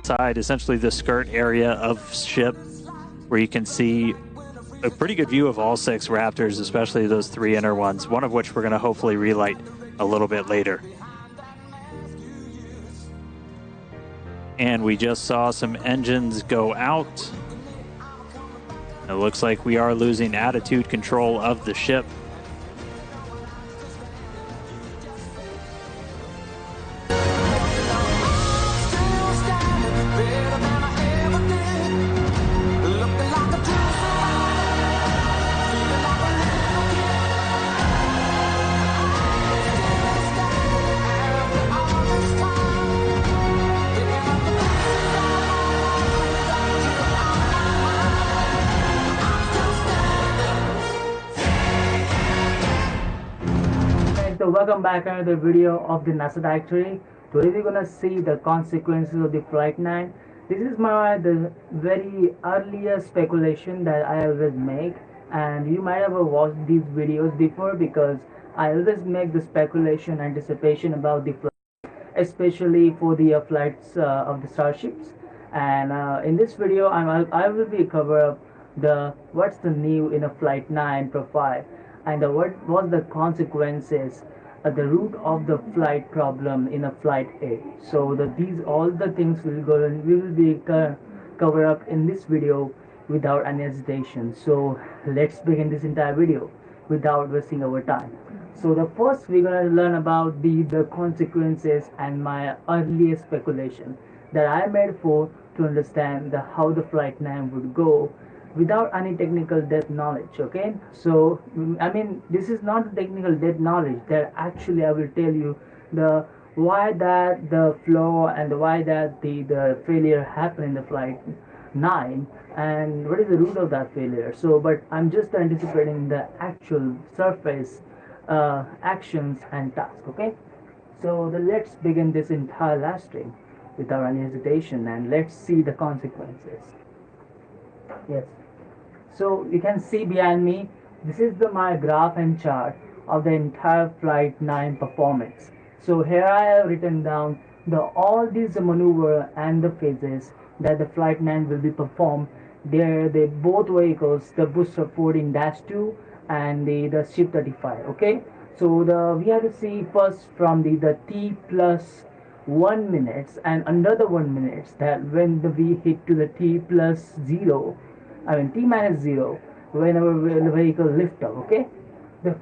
side, essentially the skirt area of ship, where you can see a pretty good view of all 6 Raptors, especially those 3 inner ones, one of which we're going to hopefully relight a little bit later. And we just saw some engines go out. It looks like we are losing attitude control of the ship. So welcome back to another video of the NASA Directory. Today we're gonna see the consequences of the Flight 9. This is the very earliest speculation that I always make, and you might have watched these videos before because I always make the speculation anticipation about the flight, especially for the flights of the starships. And in this video I will be cover the what's the new in a Flight 9 profile, and what was the consequences at the root of the flight problem in a Flight 8. So these all the things we will be cover up in this video without any hesitation. So let's begin this entire video without wasting our time. So the first we're gonna learn about the consequences and my earliest speculation that I made for to understand how the Flight 9 would go without any technical depth knowledge. Okay, so I mean, this is not the technical depth knowledge that actually I will tell you the why that the flaw and why that the failure happened in the Flight 9 and what is the root of that failure. So but I'm just anticipating the actual surface actions and tasks. Okay, so let's begin this entire live stream without any hesitation and let's see the consequences. Yes, so you can see behind me, this is my graph and chart of the entire Flight 9 performance. So here I have written down all these maneuver and the phases that the Flight 9 will be performed. They both vehicles, the booster 14-2 and the ship 35. Okay, so we have to see first from the T plus 1 minutes and under the 1 minutes that when we hit to the T plus 0, I mean T minus 0, whenever the vehicle lift off. Okay, the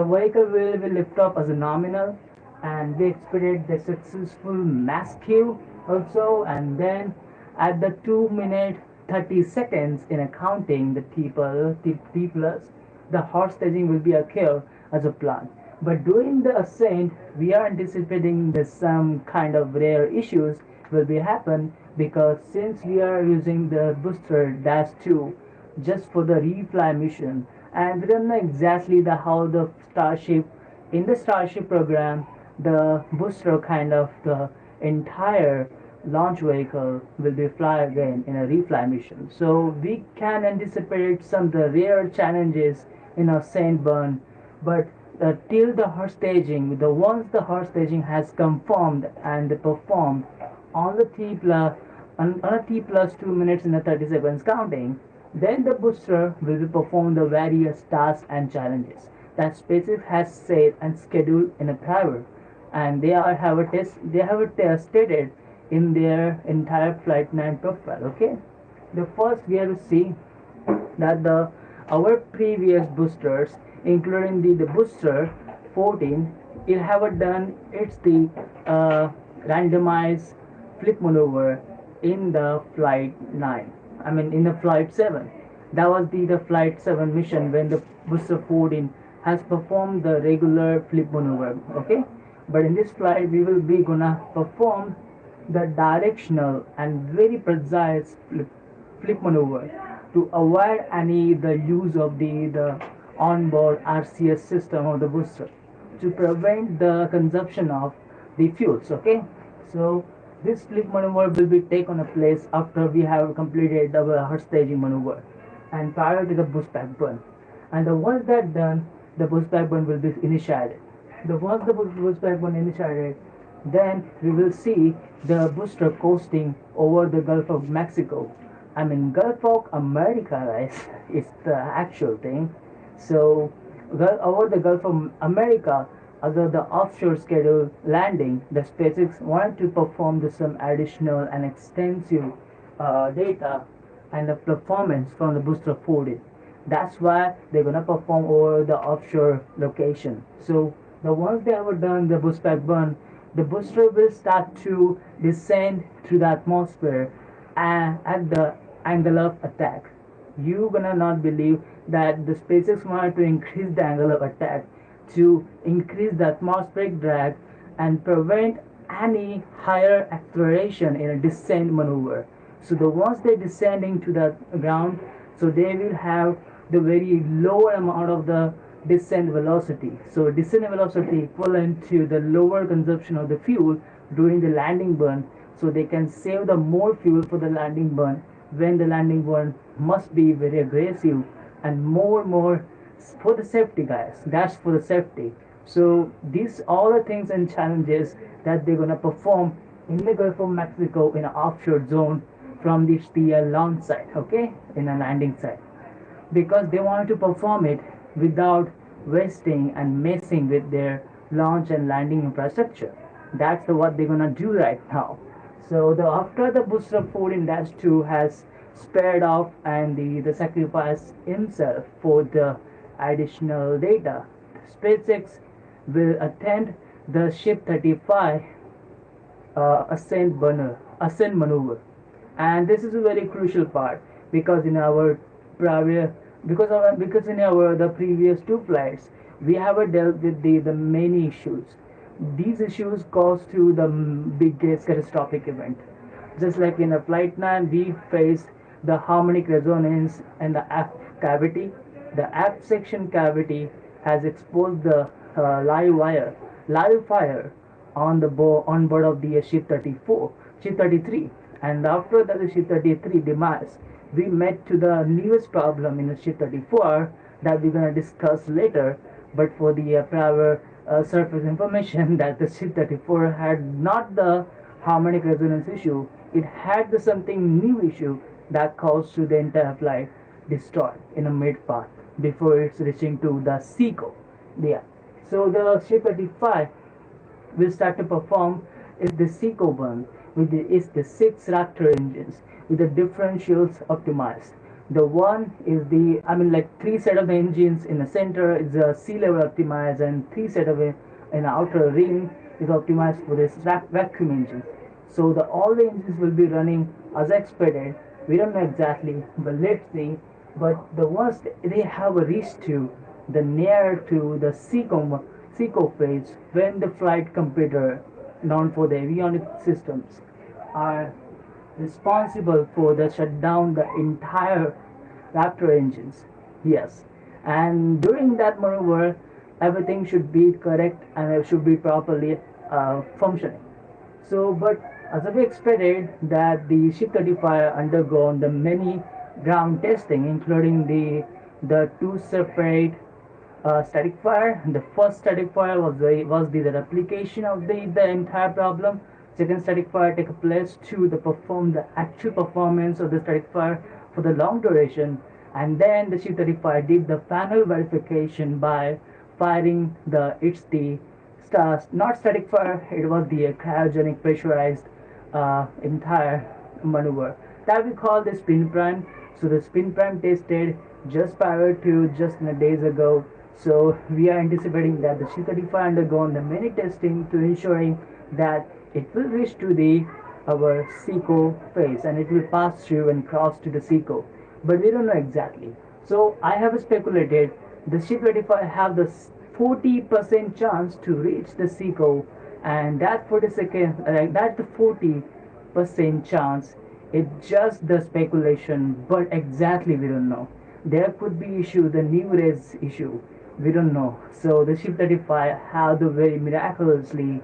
vehicle will lift off as a nominal, and we expected the successful mass Q also, and then at the 2 minute 30 seconds in accounting the T plus, the hot staging will be occur as a plan. But during the ascent, we are anticipating that some kind of rare issues will be happen, because since we are using the booster -2 just for the refly mission, and we don't know exactly how the Starship in the Starship program, the booster kind of the entire launch vehicle will be fly again in a refly mission. So we can anticipate some of the rare challenges in our ascent burn, but till the hot staging, once the hot staging has confirmed and performed on the on a T plus 2 minutes in the 30 seconds counting, then the booster will be perform the various tasks and challenges that SpaceX has set and scheduled in a prior, and they have stated in their entire Flight 9 profile. Okay, the first we have to see that our previous boosters, including the booster 14, it have done randomized flip maneuver in the Flight 9. I mean in the Flight 7. That was the Flight 7 mission when the booster 14 has performed the regular flip maneuver. Okay, but in this flight we will be gonna perform the directional and very precise flip maneuver to avoid any the use of the onboard RCS system of the booster, to prevent the consumption of the fuels. Okay, so this flip maneuver will be taken a place after we have completed our hot staging maneuver and prior to the boost back burn. And once that done, the boost back burn will be initiated. Once the boost back burn initiated, Then we will see the booster coasting over the Gulf of Mexico. I mean, Gulf of America, guys, is the actual thing. So, over the Gulf of America, although the offshore scheduled landing, the SpaceX wanted to perform some additional and extensive data and the performance from the booster 14. That's why they're gonna perform over the offshore location. So the once they have done the boost back burn, the booster will start to descend through the atmosphere and at the angle of attack. You gonna not believe that the SpaceX wanted to increase the angle of attack to increase the atmospheric drag and prevent any higher acceleration in a descent maneuver. So the once they descending to the ground, so they will have the very lower amount of the descent velocity. So descent velocity equivalent to the lower consumption of the fuel during the landing burn. So they can save the more fuel for the landing burn when the landing burn must be very aggressive and more for the safety, guys. That's for the safety. So these all the things and challenges that they're gonna perform in the Gulf of Mexico in an offshore zone from the launch site, okay, in a landing site, because they want to perform it without wasting and messing with their launch and landing infrastructure. That's what they're gonna do right now. So after the booster 14-2 has spared off and the sacrifice himself for the additional data, SpaceX will attend the Ship 35 ascent maneuver, and this is a very crucial part because in our prior because in our the previous two flights we have dealt with the many issues. These issues cause to the biggest catastrophic event. Just like in a flight 9, we faced the harmonic resonance and the aft cavity. The aft section cavity has exposed the live fire on on board of the ship 33, and after that the ship 33 demise, we met to the newest problem in the ship 34 that we're gonna discuss later. But for the prior surface information, that the ship 34 had not the harmonic resonance issue, it had the something new issue that caused to the entire flight destroy in a mid path before it's reaching to the SECO. Yeah. So the ship 35 will start to perform is the SECO burn with the 6 Raptor engines with the differentials optimized. The one is like 3 set of engines in the center is a sea level optimized, and 3 set of in the outer ring is optimized for this vacuum engine. So all the engines will be running as expected. We don't know exactly, but let's see. But the ones they have reached to the near to the SECO phase when the flight computer known for the avionics systems are responsible for the shutdown the entire Raptor engines. Yes, and during that maneuver, everything should be correct and it should be properly functioning. So, but as we expected that the ship 35 undergone the many ground testing, including the 2 separate static fire. The first static fire was the replication of the entire problem. Second static fire take place to perform the actual performance of the static fire for the long duration, and then the ship 35 did the final verification by firing the stars, not static fire, it was the cryogenic pressurized entire maneuver that we call the spin prime. So the spin prime tested just prior to just days ago. So we are anticipating that the ship 35 undergone the many testing to ensuring that it will reach to our SECO phase and it will pass through and cross to the SECO, but we don't know exactly. So I have speculated the ship 35 have the 40% chance to reach the SECO, and that 42nd, like that the 40% chance, it's just the speculation, but exactly we don't know. There could be issue, the new res issue, we don't know. So the ship 35 have the very miraculously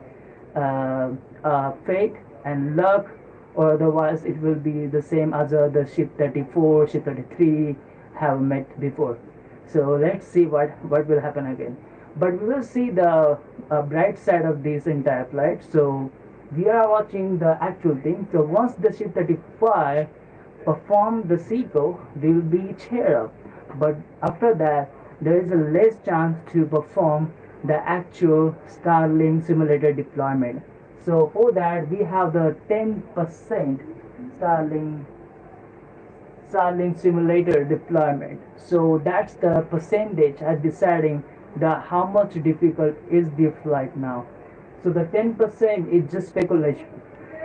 fate and luck, or otherwise it will be the same as the ship 34, ship 33 have met before. So let's see what will happen again. But we will see the bright side of this entire flight. So we are watching the actual thing. So once the ship 35 perform the SECO, they will be cheered up. But after that, there is a less chance to perform the actual Starlink simulator deployment. So for that, we have the 10% Starlink Starlink simulator deployment. So that's the percentage at deciding the how much difficult is the flight now. So the 10% is just speculation.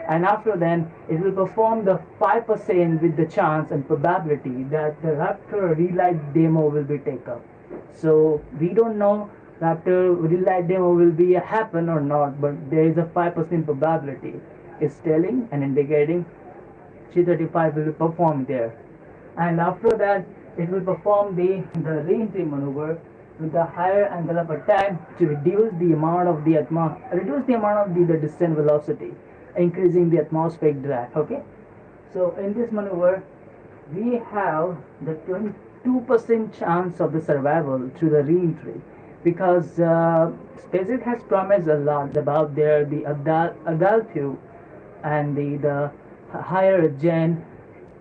And after then, it will perform the 5% with the chance and probability that the Raptor relight demo will be taken up. So we don't know Raptor relight demo will be a happen or not, but there is a 5% probability. It's telling and indicating C35 will perform there. And after that, it will perform the re-entry maneuver with a higher angle of attack to reduce the amount of the descent velocity, increasing the atmospheric drag. Okay, so in this maneuver, we have the 22% chance of the survival to the re-entry because SpaceX has promised a lot about the adult and the higher gen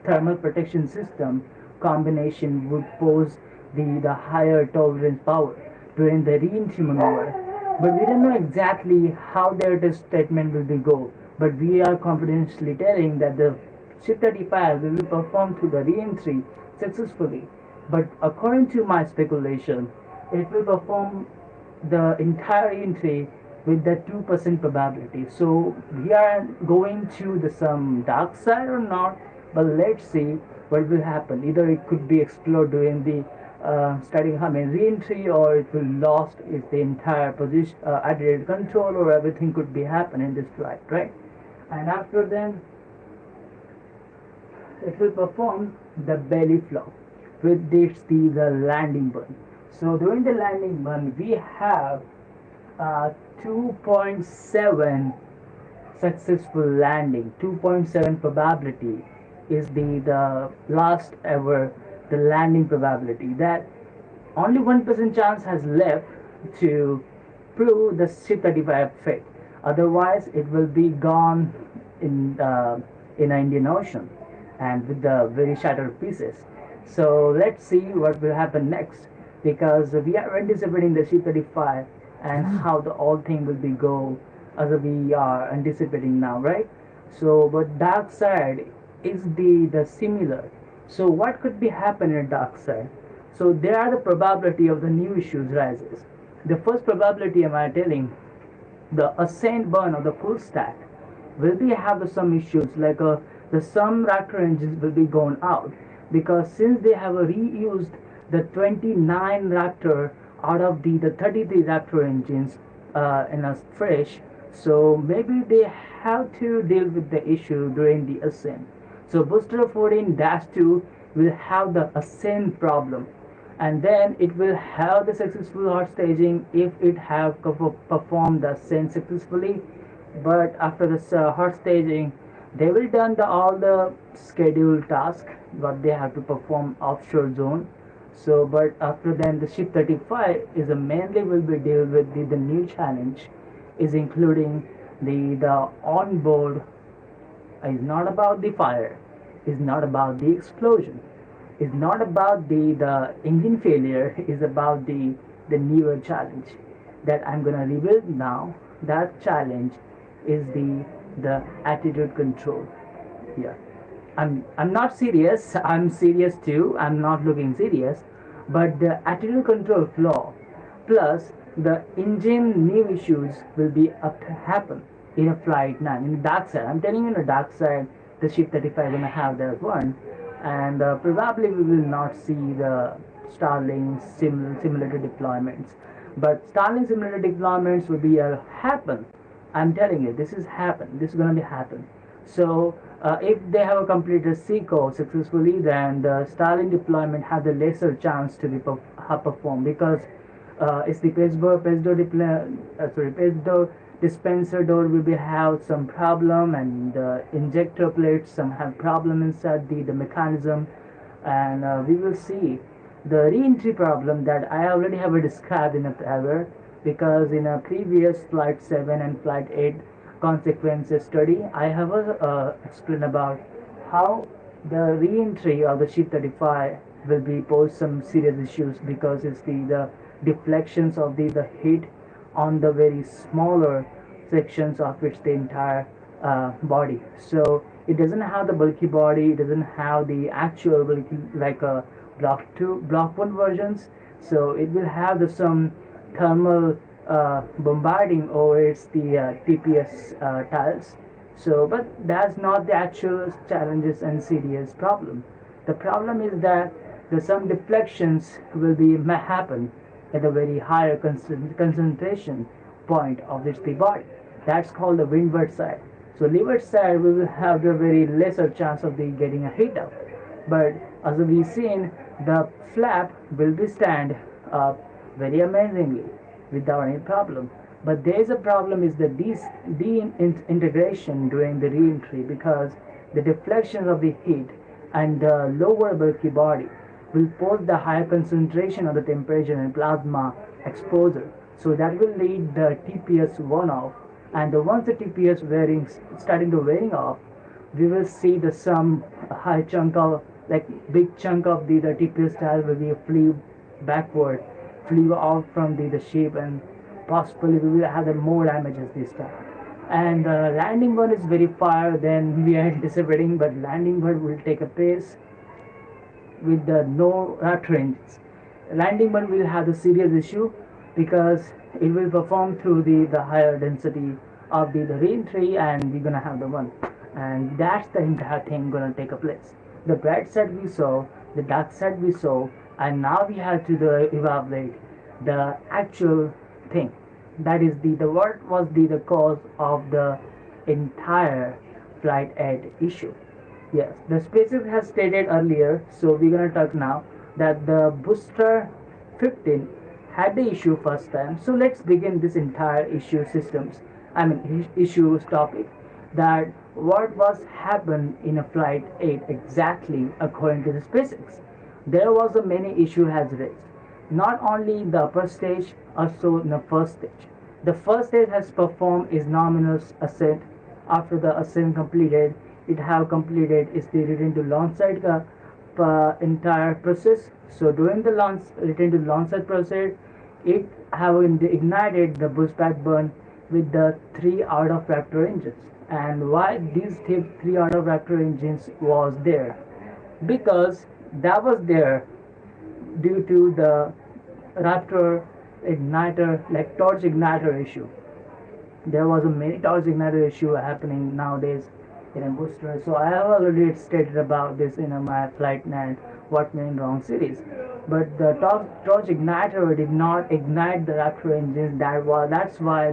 thermal protection system combination would pose the higher tolerance power during the re-entry maneuver. But we don't know exactly how their test statement will be go. But we are confidently telling that the ship 35 will perform through the re-entry successfully. But according to my speculation, it will perform the entire entry with the 2% probability. So we are going to the some dark side or not, but let's see what will happen. Either it could be explored during the re-entry, or it will lost is the entire position attitude control, or everything could be happen in this flight, right? And after then, it will perform the belly flop with this the landing burn. So during the landing burn, we have 2.7 successful landing. 2.7 probability is the last ever the landing probability. That only 1% chance has left to prove the ship 35 fake. Otherwise, it will be gone in the Indian Ocean and with the very shattered pieces. So let's see what will happen next, because we are anticipating the ship 35 and how the whole thing will be go as we are anticipating now, right? So, but dark side is the similar. So what could be happen in dark side? So there are the probability of the new issues rises. The first probability am I telling, the ascent burn of the full stack will be have some issues like the some reactor engines will be gone out, because since they have reused the 29 reactor out of the 33 reactor engines in a fresh, so maybe they have to deal with the issue during the ascent. So booster 14-2 will have the ascent problem, and then it will have the successful hot staging if it have performed the ascent successfully. But after this hot staging, they will done all the scheduled task what they have to perform offshore zone. So but after then, the ship 35 is a mainly will be deal with the new challenge is including the onboard is not about the fire, is not about the explosion, is not about the engine failure, is about the newer challenge that I'm gonna reveal now. That challenge is the attitude control. Yeah, I'm not serious. I'm serious too. I'm not looking serious, but the attitude control flaw plus the engine new issues will be up to happen in a flight 9 in the dark side. I'm telling you, in the dark side, the ship 35 gonna have that one, and probably we will not see the Starlink simulator deployments. But Starlink simulator deployments will be happen. I'm telling you, this is happen. This is gonna be happen. So if they have completed SECO successfully, then the Starlink deployment has a lesser chance to be performed, because it's the page door dispenser door will be have some problem, and injector plates some have problem inside the mechanism, and we will see the re-entry problem that I already have described in a prior. because in a previous Flight 7 and Flight 8 consequences study, I have explained about how the re-entry of the ship 35 will be pose some serious issues because it's the deflections of the heat on the very smaller sections of its the entire body. So it doesn't have the bulky body, it doesn't have the actual bulky like a block 2 block 1 versions, so it will have the some thermal bombarding over its the TPS tiles. So but that's not the actual challenges and serious problem. The problem is that the some deflections will be happen at a very higher concentration point of this the body. That's called the windward side. So leeward side we will have the very lesser chance of the getting a heat up. But as we've seen, the flap will be stand up very amazingly without any problem. But there is a problem is the de-integration during the re-entry because the deflections of the heat and the lower bulky body will pose the higher concentration of the temperature and plasma exposure. So that will lead the TPS one off, and once the TPS wearing starting to wearing off, we will see the some high chunk of like big chunk of the TPS tile will be flew backward, flew out from the ship, and possibly we will have the more damages this time. And landing one is very far than we are anticipating, but landing one will take a pace with the no raptor engines. Landing one will have the serious issue because it will perform through the higher density of the re-entry, and we're gonna have the one, and that's the entire thing gonna take a place. The bright side we saw, the dark side we saw, and now we have to evaluate the actual thing. That is the what was the cause of the entire Flight 8 issue. Yes, the SpaceX has stated earlier, so we're gonna talk now that the booster 15 had the issue first time. So let's begin this entire issue systems. I mean issues topic. That what was happened in a Flight 8 exactly according to the SpaceX. There was a many issue has raised. Not only the upper stage, also in the first stage. The first stage has performed its nominal ascent. After the ascent completed, it have completed its the return to launch site entire process. So during the launch return to launch site process, it have ignited the boost back burn with the 3 out of Raptor engines. And why these 3 out of Raptor engines was there? Because that was there due to the Raptor igniter, like torch igniter issue. There was a many torch igniter issue happening nowadays in a booster. So I have already stated about this in my Flight 9 what went wrong series. But the torch igniter did not ignite the Raptor engines. That's why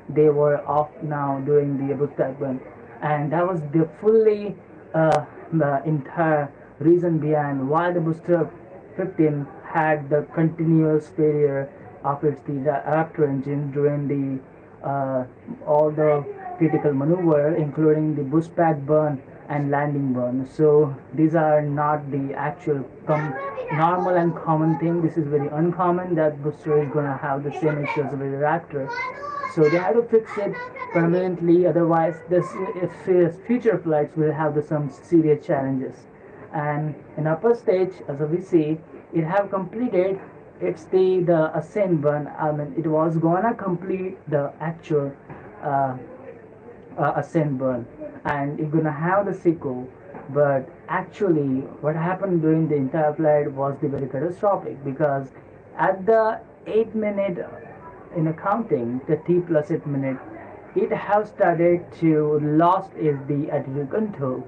they were off now during the boost back burn, and that was the fully the entire reason behind why the booster 15 had the continuous failure of its the Raptor engine during the all the critical maneuver, including the boost back burn and landing burn. So these are not the actual normal and common thing. This is very uncommon that booster is gonna have the same issues with the Raptor. So they have to fix it permanently, otherwise this future flights will have some serious challenges. And in upper stage, as we see, it have completed it's the ascent burn. I mean, it was gonna complete the actual ascent burn, and it's gonna have the SECO. But actually, what happened during the entire flight was the very catastrophic, because at the 8 minute in accounting, the T plus 8 minute, it has started to lost is the attitude control,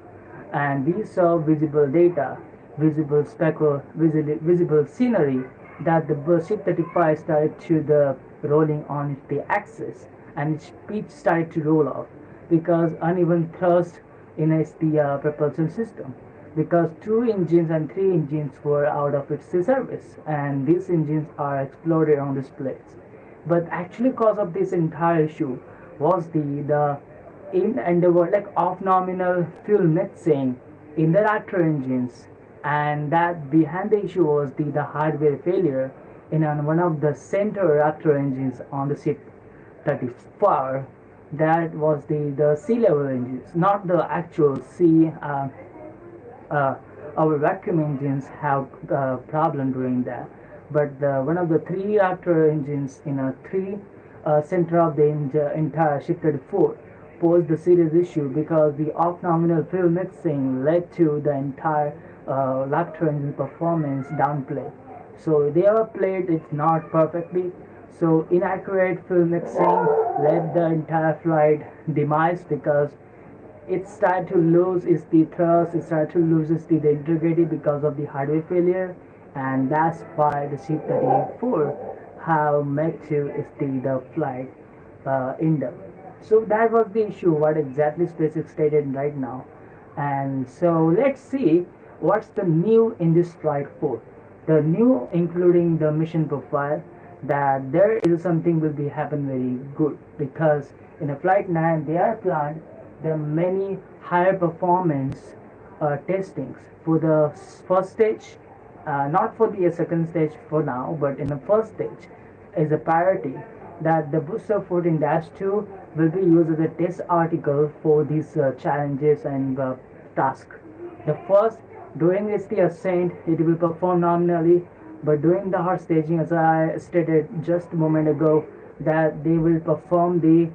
and we saw visible data, visible speckle, visible scenery that the ship 35 started to the rolling on the axis, and its speed started to roll off because uneven thrust in its the propulsion system, because 2 engines and 3 engines were out of its service, and these engines are exploded on displays. But actually cause of this entire issue was the in and there were like off nominal fuel mixing in the Raptor engines, and that behind the issue was the hardware failure in one of the center reactor engines on the ship 34. That was the sea level engines, not the actual sea. Our vacuum engines have problem doing that, but one of the three reactor engines in a three center of the entire ship 34 posed a serious issue because the off-nominal fuel mixing led to the entire reactor engine performance downplay. So they are played it not perfectly. So inaccurate fuel mixing led the entire flight demise because it started to lose its the thrust, it started to lose its the integrity because of the hardware failure, and that's why the C-34 have met to its the flight end up. So that was the issue. What exactly SpaceX stated right now, and so let's see what's the new in this flight 4. The new, including the mission profile, that there is something will be happen very good because in a flight 9 they are planned there are many higher performance testings for the first stage, not for the second stage for now, but in the first stage is a priority that the booster 14-2 will be used as a test article for these challenges and tasks. The first, during its the ascent, it will perform nominally, but during the hot staging, as I stated just a moment ago, that they will perform the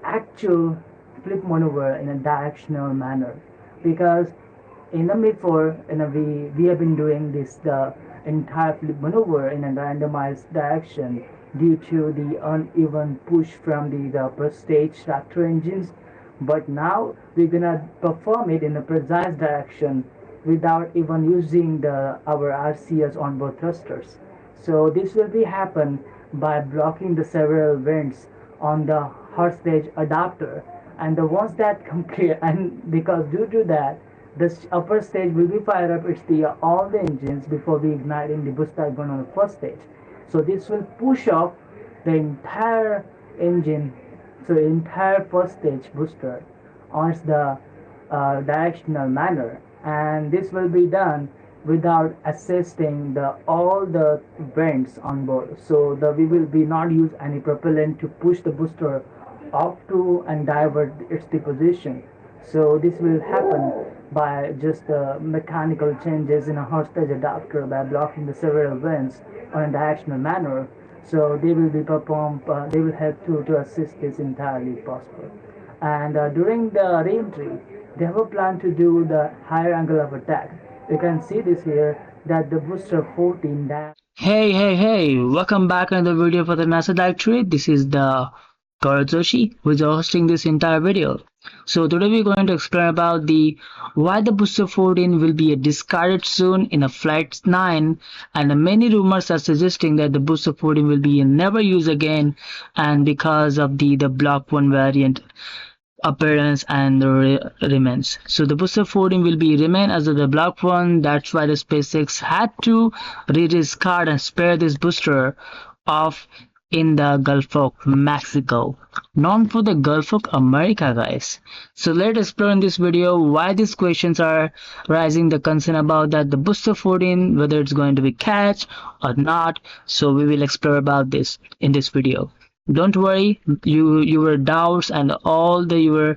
actual flip maneuver in a directional manner, because in the before we have been doing this the entire flip maneuver in a randomized direction due to the uneven push from the upper stage reactor engines, but now we're gonna perform it in a precise direction without even using our RCS onboard thrusters. So this will be happen by blocking the several vents on the hot stage adapter, and the ones that complete, and because due to that this upper stage will be fired up it's the all the engines before we ignite in the booster gun on the first stage. So this will push off the entire engine, so the entire first stage booster on the directional manner, and this will be done without assisting the all the vents on board. So we will be not use any propellant to push the booster off to and divert its the position. So this will happen by just mechanical changes in a hostage adapter by blocking the several vents on a directional manner. So they will be performed. They will help to assist this entirely possible. And during the re-entry, they have a plan to do the higher angle of attack. You can see this here that the booster 14 dash. Hey, welcome back another video for the NASA Directory. This is the Joshi who is hosting this entire video. So today we're going to explain about the why the booster 14 will be discarded soon in a flight 9, and many rumors are suggesting that the booster 14 will be never used again, and because of the block 1 variant appearance and remains. So the booster 14 will be remain as the block 1. That's why the SpaceX had to discard and spare this booster off in the Gulf of Mexico, known for the Gulf of America, guys. So let's explore in this video why these questions are rising the concern about that the booster 14, whether it's going to be catch or not. So we will explore about this in this video. Don't worry, your doubts and all your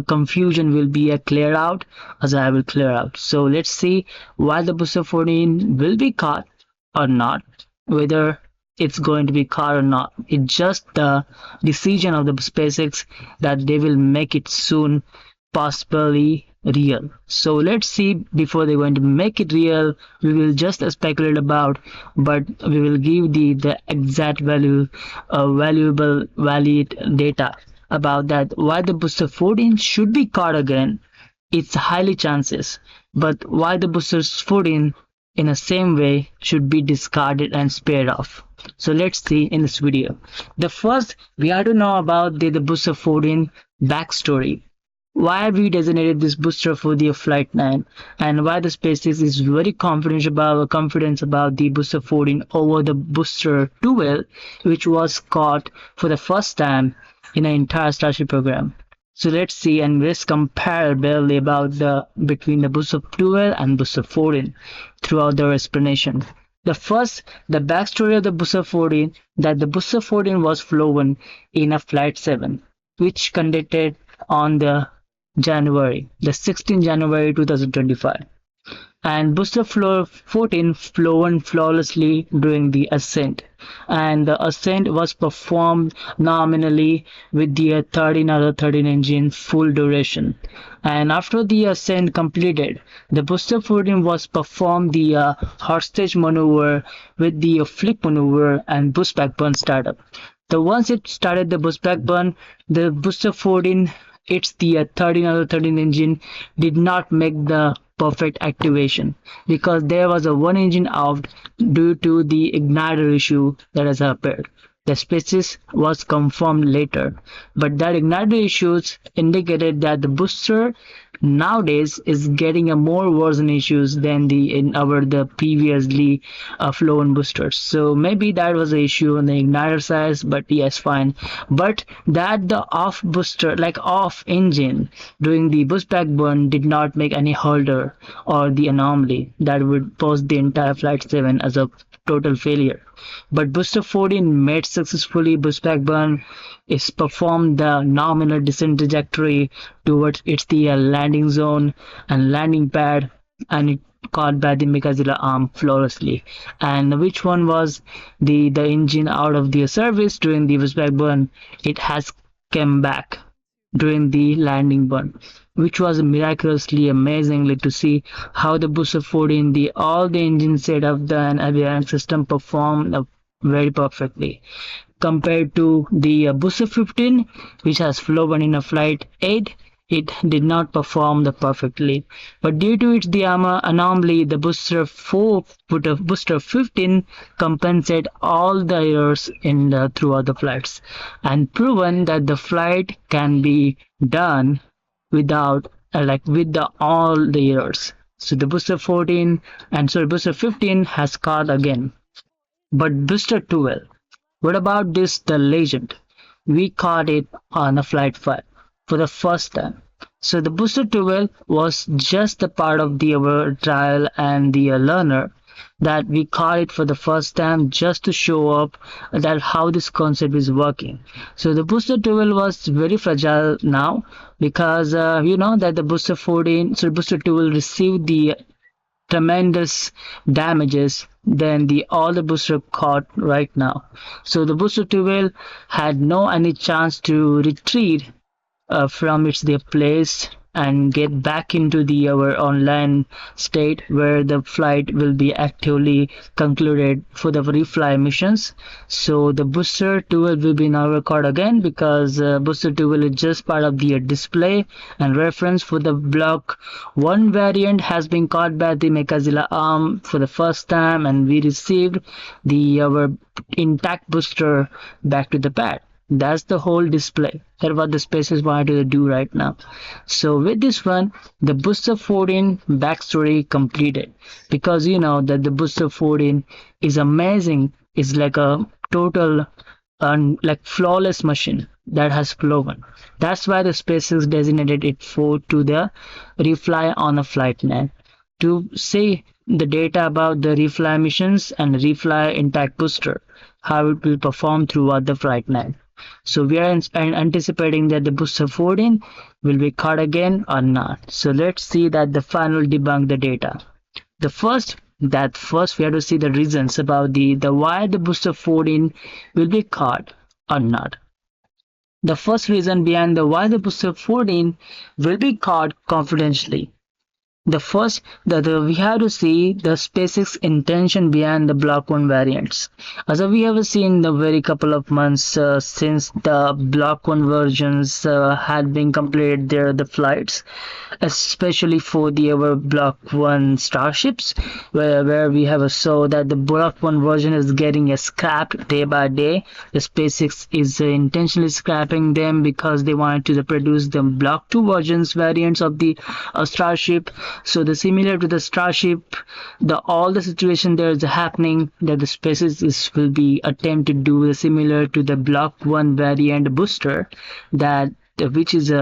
confusion will be cleared out as I will clear out. So let's see why the booster 14 will be caught or not, whether it's going to be caught or not. It's just the decision of the SpaceX that they will make it soon, possibly real. So let's see, before they're going to make it real, we will just speculate about, but we will give the exact value, valuable valid data about that why the booster 14 should be caught again. It's highly chances, but why the booster 14 in the same way should be discarded and spared off. So let's see in this video. The first, we have to know about the booster 14 backstory. Why we designated this booster for the flight 9, and why the SpaceX is very confident about the booster 14 over the booster 12, which was caught for the first time in an entire Starship program. So let's see and let's compare barely about between the booster 12 and booster 14 throughout their explanation. The backstory of the Booster 14, that the Booster 14 was flown in a Flight 7, which conducted on the 16th January 2025, and Booster 14 flown flawlessly during the ascent, and the ascent was performed nominally with the 13 out of 13 engine full duration. And after the ascent completed, the Booster 14 was performed the hotstage maneuver with the flip maneuver and boost back burn startup. The once it started the boost back burn, the Booster 14, it's the 13 out of 13 engine, did not make the perfect activation because there was a one engine out due to the igniter issue that has appeared. The species was confirmed later, but that igniter issues indicated that the booster nowadays is getting a more worsen issues than the previously flown boosters. So maybe that was the issue on the igniter size, but yes, fine. But that the off booster, like off engine during the boost back burn, did not make any holder or the anomaly that would pose the entire Flight 7 as a total failure. But Booster 14 made successfully boost back burn, is performed the nominal descent trajectory towards its the landing zone and landing pad, and it caught by the Megazilla arm flawlessly. And which one was the engine out of the service during the boost back burn? It has come back during the landing burn, which was miraculously amazingly to see how the Booster 14, all the engine setup and avionics system performed very perfectly compared to the Booster 15, which has flown in a Flight 8. It did not perform perfectly, but due to its the anomaly, the Booster 15 compensate all the errors throughout the flights and proven that the flight can be done without with all the errors. So the Booster 15 has caught again. But Booster 12, what about this the legend? We caught it on a Flight 5 for the first time. So the Booster 12 was just a part of our trial and the learner that we caught it for the first time just to show up that how this concept is working. So the Booster 12 was very fragile now because that the Booster 14, so Booster 12 received the tremendous damages than all the booster caught right now. So the Booster 12 had no any chance to retreat from its place and get back into our online state where the flight will be actively concluded for the refly missions. So the Booster 12 will be now recorded again because Booster 12 is just part of the display and reference for the Block 1 variant has been caught by the Megazilla arm for the first time, and we received our intact booster back to the pad. That's the whole display. That's what the SpaceX wanted to do right now. So with this one, the Booster 14 backstory completed because that the Booster 14 is amazing. It's like a total flawless machine that has flown. That's why the SpaceX designated it to the refly on a Flight 9 to say the data about the refly missions and refly intact booster, how it will perform throughout the Flight 9. So we are anticipating that the Booster 14 will be caught again or not. So let's see that the final debunk the data. First we have to see the reasons about the why the Booster 14 will be caught or not. The first reason behind the why the Booster 14 will be caught confidentially. The first that we have to see the SpaceX intention behind the Block 1 variants. As we have seen the very couple of months since the Block 1 versions had been completed the flights, especially for our Block 1 Starships, where we have saw that the Block 1 version is getting scrapped day by day. The SpaceX is intentionally scrapping them because they wanted to produce the Block 2 versions variants of the Starship. So the similar to the Starship, all the situation there is happening that the SpaceX will be attempt to do the similar to the Block 1 variant booster which is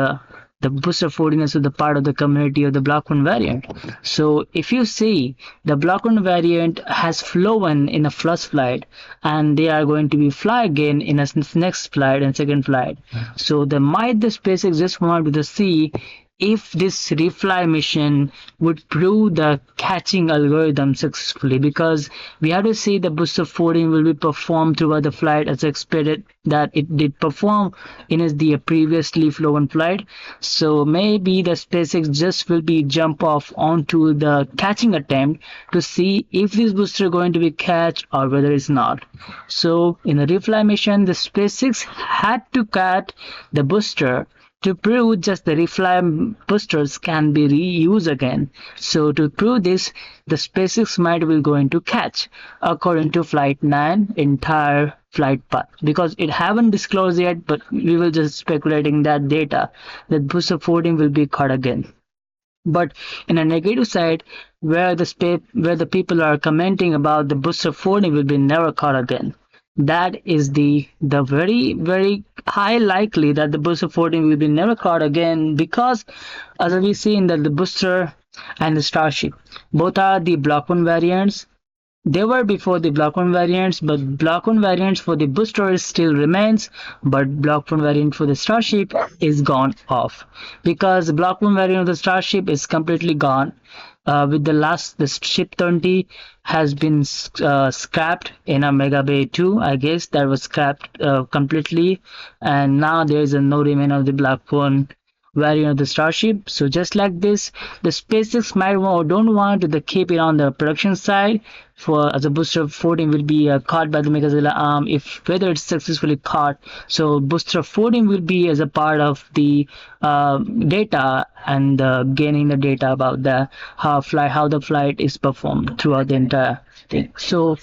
the booster 14 is the part of the community of the block 1 variant. So if you see, the block 1 variant has flown in a first flight, and they are going to be fly again in a next flight and second flight. So the SpaceX just wanted to see if this refly mission would prove the catching algorithm successfully, because we have to see the booster 14 will be performed throughout the flight as expected that it did perform in the previously flown flight. So maybe the SpaceX just will be jump off onto the catching attempt to see if this booster going to be catch or whether it's not. So in the refly mission, the SpaceX had to catch the booster to prove just the refly boosters can be reused again. So to prove this, the SpaceX might be going to catch, according to Flight 9, entire flight path. Because it haven't disclosed yet, but we will just speculating that data, that booster 14 will be caught again. But in a negative side, where the people are commenting about the booster 14 will be never caught again, that is the very high likely that the booster 14 will be never caught again, because as we see in the booster and the Starship, both are the block 1 variants. They were before the block 1 variants, but block 1 variants for the boosters still remains, but block 1 variant for the Starship is gone off, because the block 1 variant of the Starship is completely gone. With the ship 20 has been scrapped in a Mega Bay 2, I guess that was scrapped completely, and now there is no remain of the block 1 variant of the Starship. So just like this, the SpaceX might don't want to keep it on the production side, for as a booster 14 will be caught by the Megazilla arm if whether it's successfully caught. So booster 14 will be as a part of the data and gaining the data about the how the flight is performed throughout the entire thing. So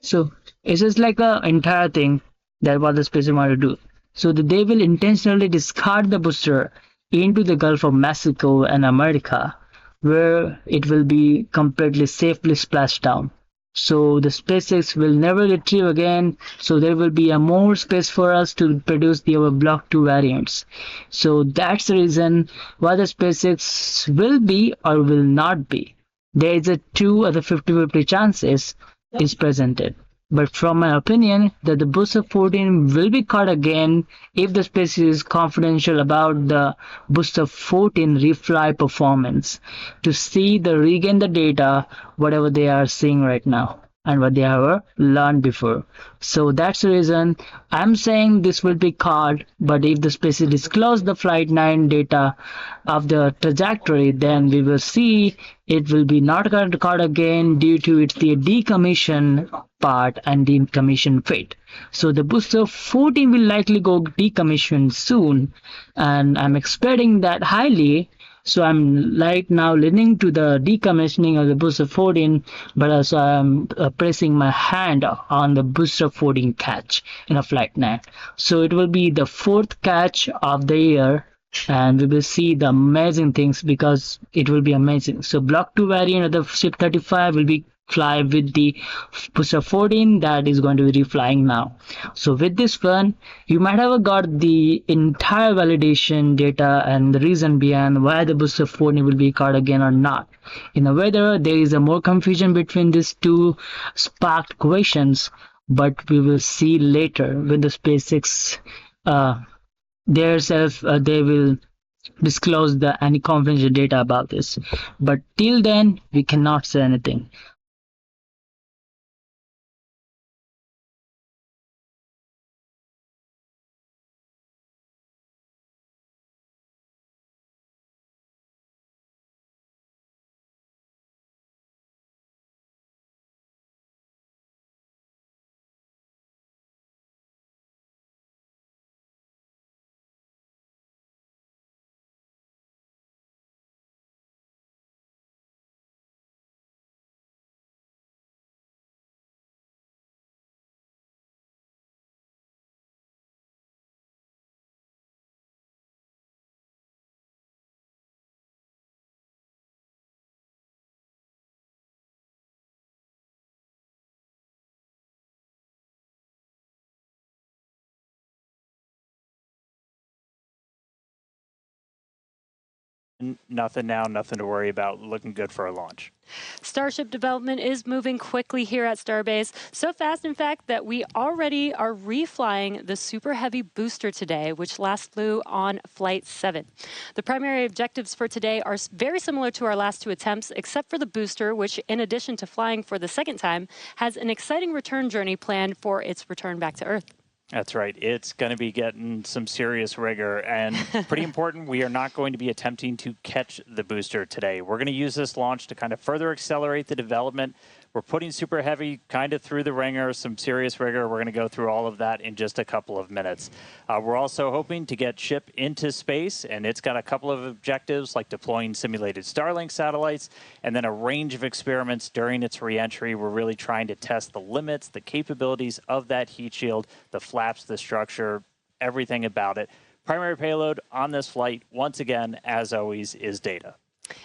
it's just like a entire thing that what the SpaceX want to do. So they will intentionally discard the booster into the Gulf of Mexico and America, where it will be completely safely splashed down. So the SpaceX will never retrieve again, so there will be a more space for us to produce our block 2 variants. So that's the reason why the SpaceX will be or will not be. There is a 2 other 50-50 chances is presented. But from my opinion, that the booster 14 will be caught again if the space is confidential about the booster 14 refly performance, to see the regain the data whatever they are seeing right now and what they have learned before. So that's the reason I'm saying this will be caught, but if the species disclose the Flight 9 data of the trajectory, then we will see it will be not caught again due to its the decommission part and decommission fate. So the booster 14 will likely go decommissioned soon, and I'm expecting that highly. So I'm right now leaning to the decommissioning of the booster 14, but also I'm pressing my hand on the booster 14 catch in a Flight 9. So it will be the 4th catch of the year, and we will see the amazing things because it will be amazing. So block 2 variant of the ship 35 will be fly with the booster 14 that is going to be reflying now. So with this one, you might have got the entire validation data and the reason behind why the booster 14 will be caught again or not. In a whether there is a more confusion between these two sparked questions, but we will see later when the SpaceX they will disclose any confidential data about this. But till then, we cannot say anything. Nothing now, nothing to worry about. Looking good for a launch. Starship development is moving quickly here at Starbase. So fast, in fact, that we already are reflying the Super Heavy booster today, which last flew on Flight 7. The primary objectives for today are very similar to our last two attempts, except for the booster, which, in addition to flying for the second time, has an exciting return journey planned for its return back to Earth. That's right. It's going to be getting some serious rigor, and pretty important, we are not going to be attempting to catch the booster today. We're going to use this launch to kind of further accelerate the development. We're putting Super Heavy kind of through the ringer, some serious rigor. We're going to go through all of that in just a couple of minutes. We're also hoping to get Ship into space, and it's got a couple of objectives like deploying simulated Starlink satellites and then a range of experiments during its reentry. We're really trying to test the limits, the capabilities of that heat shield, the flaps, the structure, everything about it. Primary payload on this flight, once again, as always, is data.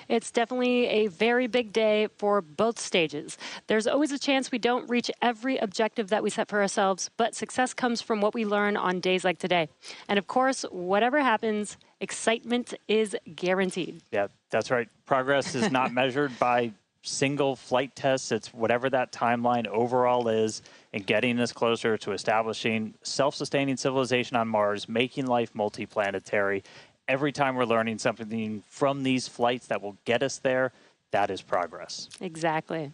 It's definitely a very big day for both stages. There's always a chance we don't reach every objective that we set for ourselves, but success comes from what we learn on days like today. And of course, whatever happens, excitement is guaranteed. Yeah, that's right. Progress is not measured by single flight tests. It's whatever that timeline overall is, and getting us closer to establishing self-sustaining civilization on Mars, making life multiplanetary. Every time we're learning something from these flights that will get us there, that is progress. Exactly.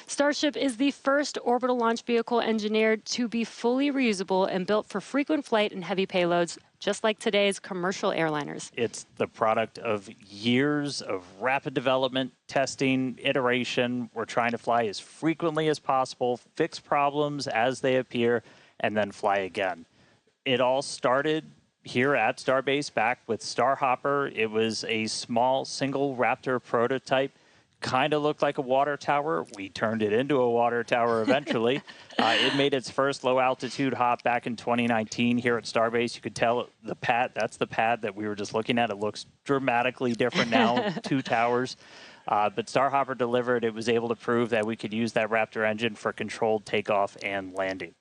Starship is the first orbital launch vehicle engineered to be fully reusable and built for frequent flight and heavy payloads, just like today's commercial airliners. It's the product of years of rapid development, testing, iteration. We're trying to fly as frequently as possible, fix problems as they appear, and then fly again. It all started here at Starbase back with Starhopper. It was a small single Raptor prototype. Kind of looked like a water tower. We turned it into a water tower eventually. It made its first low altitude hop back in 2019 here at Starbase. You could tell the pad, that's the pad that we were just looking at. It looks dramatically different now, two towers. But Starhopper delivered. It was able to prove that we could use that Raptor engine for controlled takeoff and landing.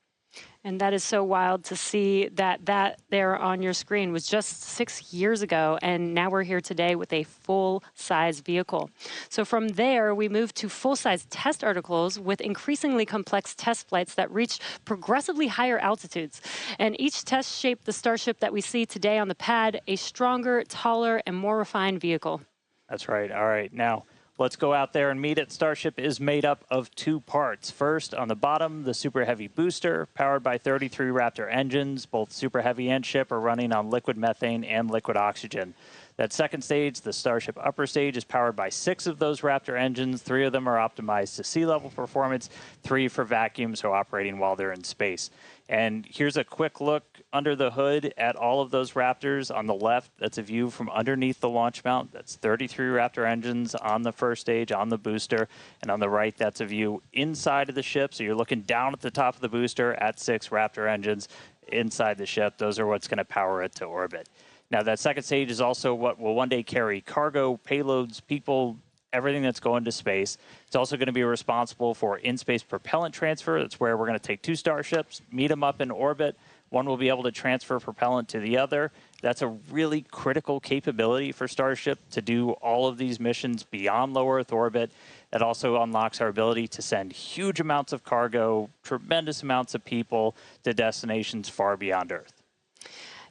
And that is so wild to see that there on your screen was just 6 years ago, and now we're here today with a full-size vehicle. So from there, we moved to full-size test articles with increasingly complex test flights that reached progressively higher altitudes. And each test shaped the Starship that we see today on the pad, a stronger, taller, and more refined vehicle. That's right. All right. Now, let's go out there and meet it. Starship is made up of two parts. First, on the bottom, the Super Heavy booster, powered by 33 Raptor engines. Both Super Heavy and Ship are running on liquid methane and liquid oxygen. That second stage, the Starship upper stage, is powered by 6 of those Raptor engines. 3 of them are optimized to sea level performance, 3 for vacuum, so operating while they're in space. And here's a quick look under the hood at all of those Raptors. On the left, that's a view from underneath the launch mount. That's 33 Raptor engines on the first stage, on the booster. And on the right, that's a view inside of the ship. So you're looking down at the top of the booster at 6 Raptor engines inside the ship. Those are what's going to power it to orbit. Now, that second stage is also what will one day carry cargo, payloads, people, everything that's going to space. It's also going to be responsible for in-space propellant transfer. That's where we're going to take 2 Starships, meet them up in orbit. One will be able to transfer propellant to the other. That's a really critical capability for Starship to do all of these missions beyond low Earth orbit. It also unlocks our ability to send huge amounts of cargo, tremendous amounts of people to destinations far beyond Earth.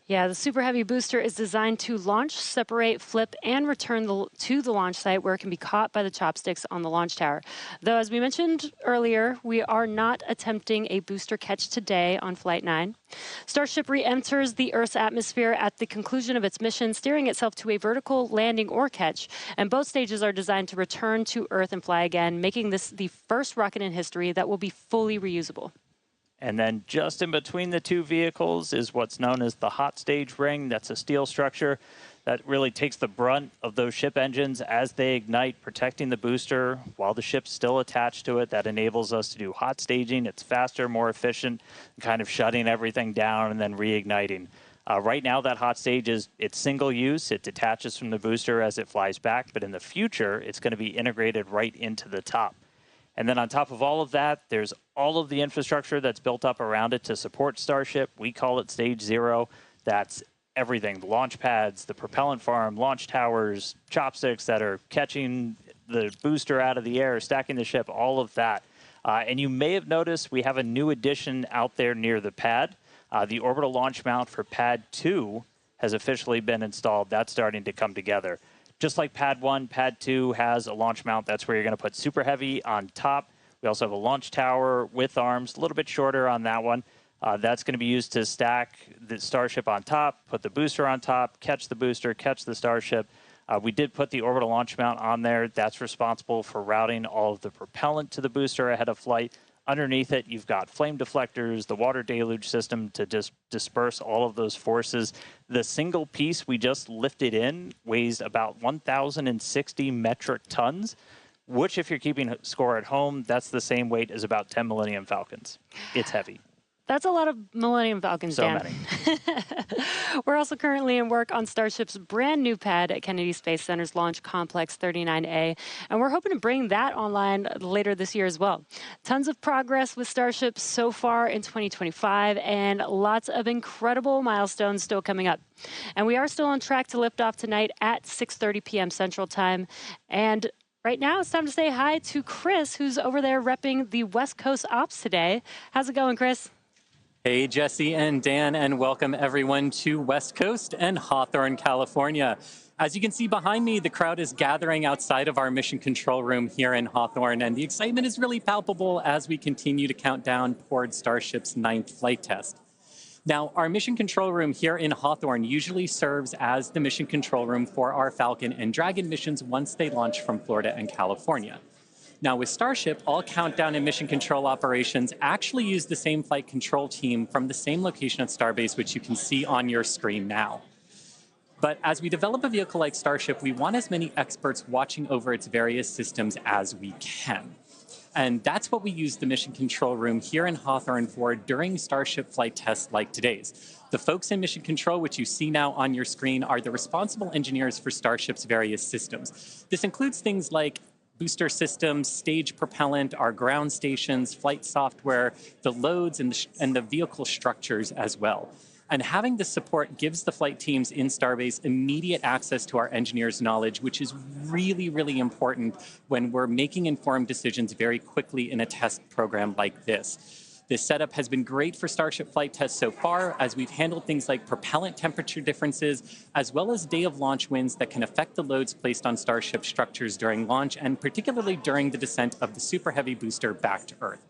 Yeah, the Super Heavy booster is designed to launch, separate, flip, and return to the launch site where it can be caught by the chopsticks on the launch tower. Though, as we mentioned earlier, we are not attempting a booster catch today on Flight 9. Starship re-enters the Earth's atmosphere at the conclusion of its mission, steering itself to a vertical landing or catch. And both stages are designed to return to Earth and fly again, making this the first rocket in history that will be fully reusable. And then just in between the two vehicles is what's known as the hotstage ring. That's a steel structure that really takes the brunt of those ship engines as they ignite, protecting the booster while the ship's still attached to it. That enables us to do hot staging. It's faster, more efficient, kind of shutting everything down and then reigniting. Right now, that hot stage it's single use. It detaches from the booster as it flies back. But in the future, it's going to be integrated right into the top. And then on top of all of that, there's all of the infrastructure that's built up around it to support Starship. We call it Stage 0. That's everything, the launch pads, the propellant farm, launch towers, chopsticks that are catching the booster out of the air, stacking the ship, all of that. And you may have noticed we have a new addition out there near the pad. The orbital launch mount for Pad 2 has officially been installed. That's starting to come together. Just like Pad 1, Pad 2 has a launch mount. That's where you're going to put Super Heavy on top. We also have a launch tower with arms, a little bit shorter on that one. That's going to be used to stack the Starship on top, put the booster on top, catch the booster, catch the Starship. We did put the orbital launch mount on there. That's responsible for routing all of the propellant to the booster ahead of flight. Underneath it, you've got flame deflectors, the water deluge system to just disperse all of those forces. The single piece we just lifted in weighs about 1,060 metric tons, which if you're keeping score at home, that's the same weight as about 10 Millennium Falcons. It's heavy. That's a lot of Millennium Falcons, so Dan. Many. We're also currently in work on Starship's brand new pad at Kennedy Space Center's Launch Complex 39A, and we're hoping to bring that online later this year as well. Tons of progress with Starship so far in 2025, and lots of incredible milestones still coming up. And we are still on track to lift off tonight at 6:30 p.m. Central Time. And right now, it's time to say hi to Chris, who's over there repping the West Coast ops today. How's it going, Chris? Hey, Jesse and Dan, and welcome everyone to West Coast and Hawthorne, California. As you can see behind me, the crowd is gathering outside of our mission control room here in Hawthorne, and the excitement is really palpable as we continue to count down toward Starship's 9th flight test. Now, our mission control room here in Hawthorne usually serves as the mission control room for our Falcon and Dragon missions once they launch from Florida and California. Now, with Starship, all countdown and mission control operations actually use the same flight control team from the same location at Starbase, which you can see on your screen now. But as we develop a vehicle like Starship, we want as many experts watching over its various systems as we can. And that's what we use the mission control room here in Hawthorne for during Starship flight tests like today's. The folks in mission control, which you see now on your screen, are the responsible engineers for Starship's various systems. This includes things like booster systems, stage propellant, our ground stations, flight software, the loads, and the vehicle structures as well. And having this support gives the flight teams in Starbase immediate access to our engineers' knowledge, which is really, really important when we're making informed decisions very quickly in a test program like this. This setup has been great for Starship flight tests so far, as we've handled things like propellant temperature differences, as well as day of launch winds that can affect the loads placed on Starship structures during launch, and particularly during the descent of the Super Heavy booster back to Earth.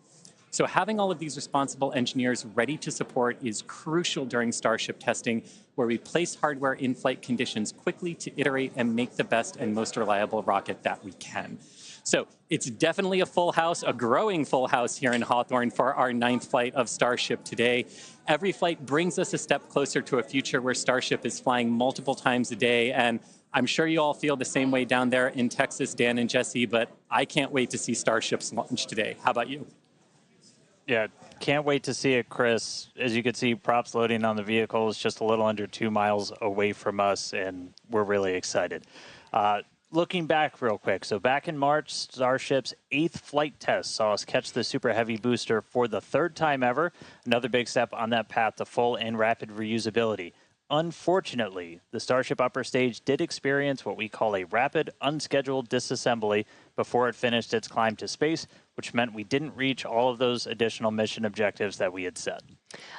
So having all of these responsible engineers ready to support is crucial during Starship testing, where we place hardware in flight conditions quickly to iterate and make the best and most reliable rocket that we can. So it's definitely a full house, a growing full house here in Hawthorne for our 9th flight of Starship today. Every flight brings us a step closer to a future where Starship is flying multiple times a day. And I'm sure you all feel the same way down there in Texas, Dan and Jesse, but I can't wait to see Starship's launch today. How about you? Yeah, can't wait to see it, Chris. As you can see, props loading on the vehicle is just a little under 2 miles away from us, and we're really excited. Looking back real quick, so back in March, Starship's 8th flight test saw us catch the Super Heavy booster for the 3rd time ever, another big step on that path to full and rapid reusability. Unfortunately, the Starship upper stage did experience what we call a rapid, unscheduled disassembly before it finished its climb to space, which meant we didn't reach all of those additional mission objectives that we had set.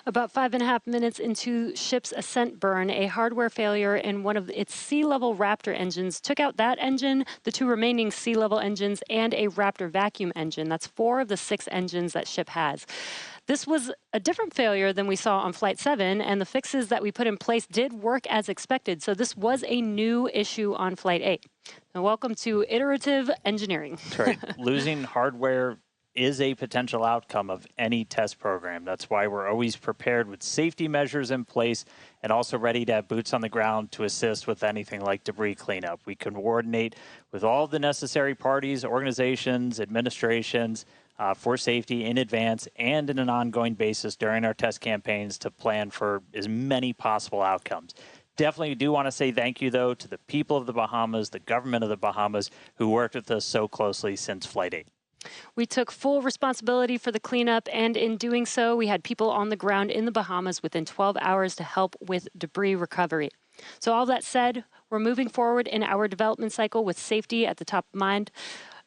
About 5.5 minutes into ship's ascent burn, a hardware failure in one of its sea-level Raptor engines took out that engine, the 2 remaining sea-level engines, and a Raptor vacuum engine. That's 4 of the 6 engines that ship has. This was a different failure than we saw on Flight 7, and the fixes that we put in place did work as expected. So this was a new issue on Flight 8. Now, welcome to iterative engineering. That's right. Losing hardware is a potential outcome of any test program. That's why we're always prepared with safety measures in place and also ready to have boots on the ground to assist with anything like debris cleanup. We can coordinate with all the necessary parties, organizations, administrations, for safety in advance and in an ongoing basis during our test campaigns to plan for as many possible outcomes. Definitely do want to say thank you, though, to the people of the Bahamas, the government of the Bahamas, who worked with us so closely since Flight 8. We took full responsibility for the cleanup, and in doing so, we had people on the ground in the Bahamas within 12 hours to help with debris recovery. So all that said, we're moving forward in our development cycle with safety at the top of mind,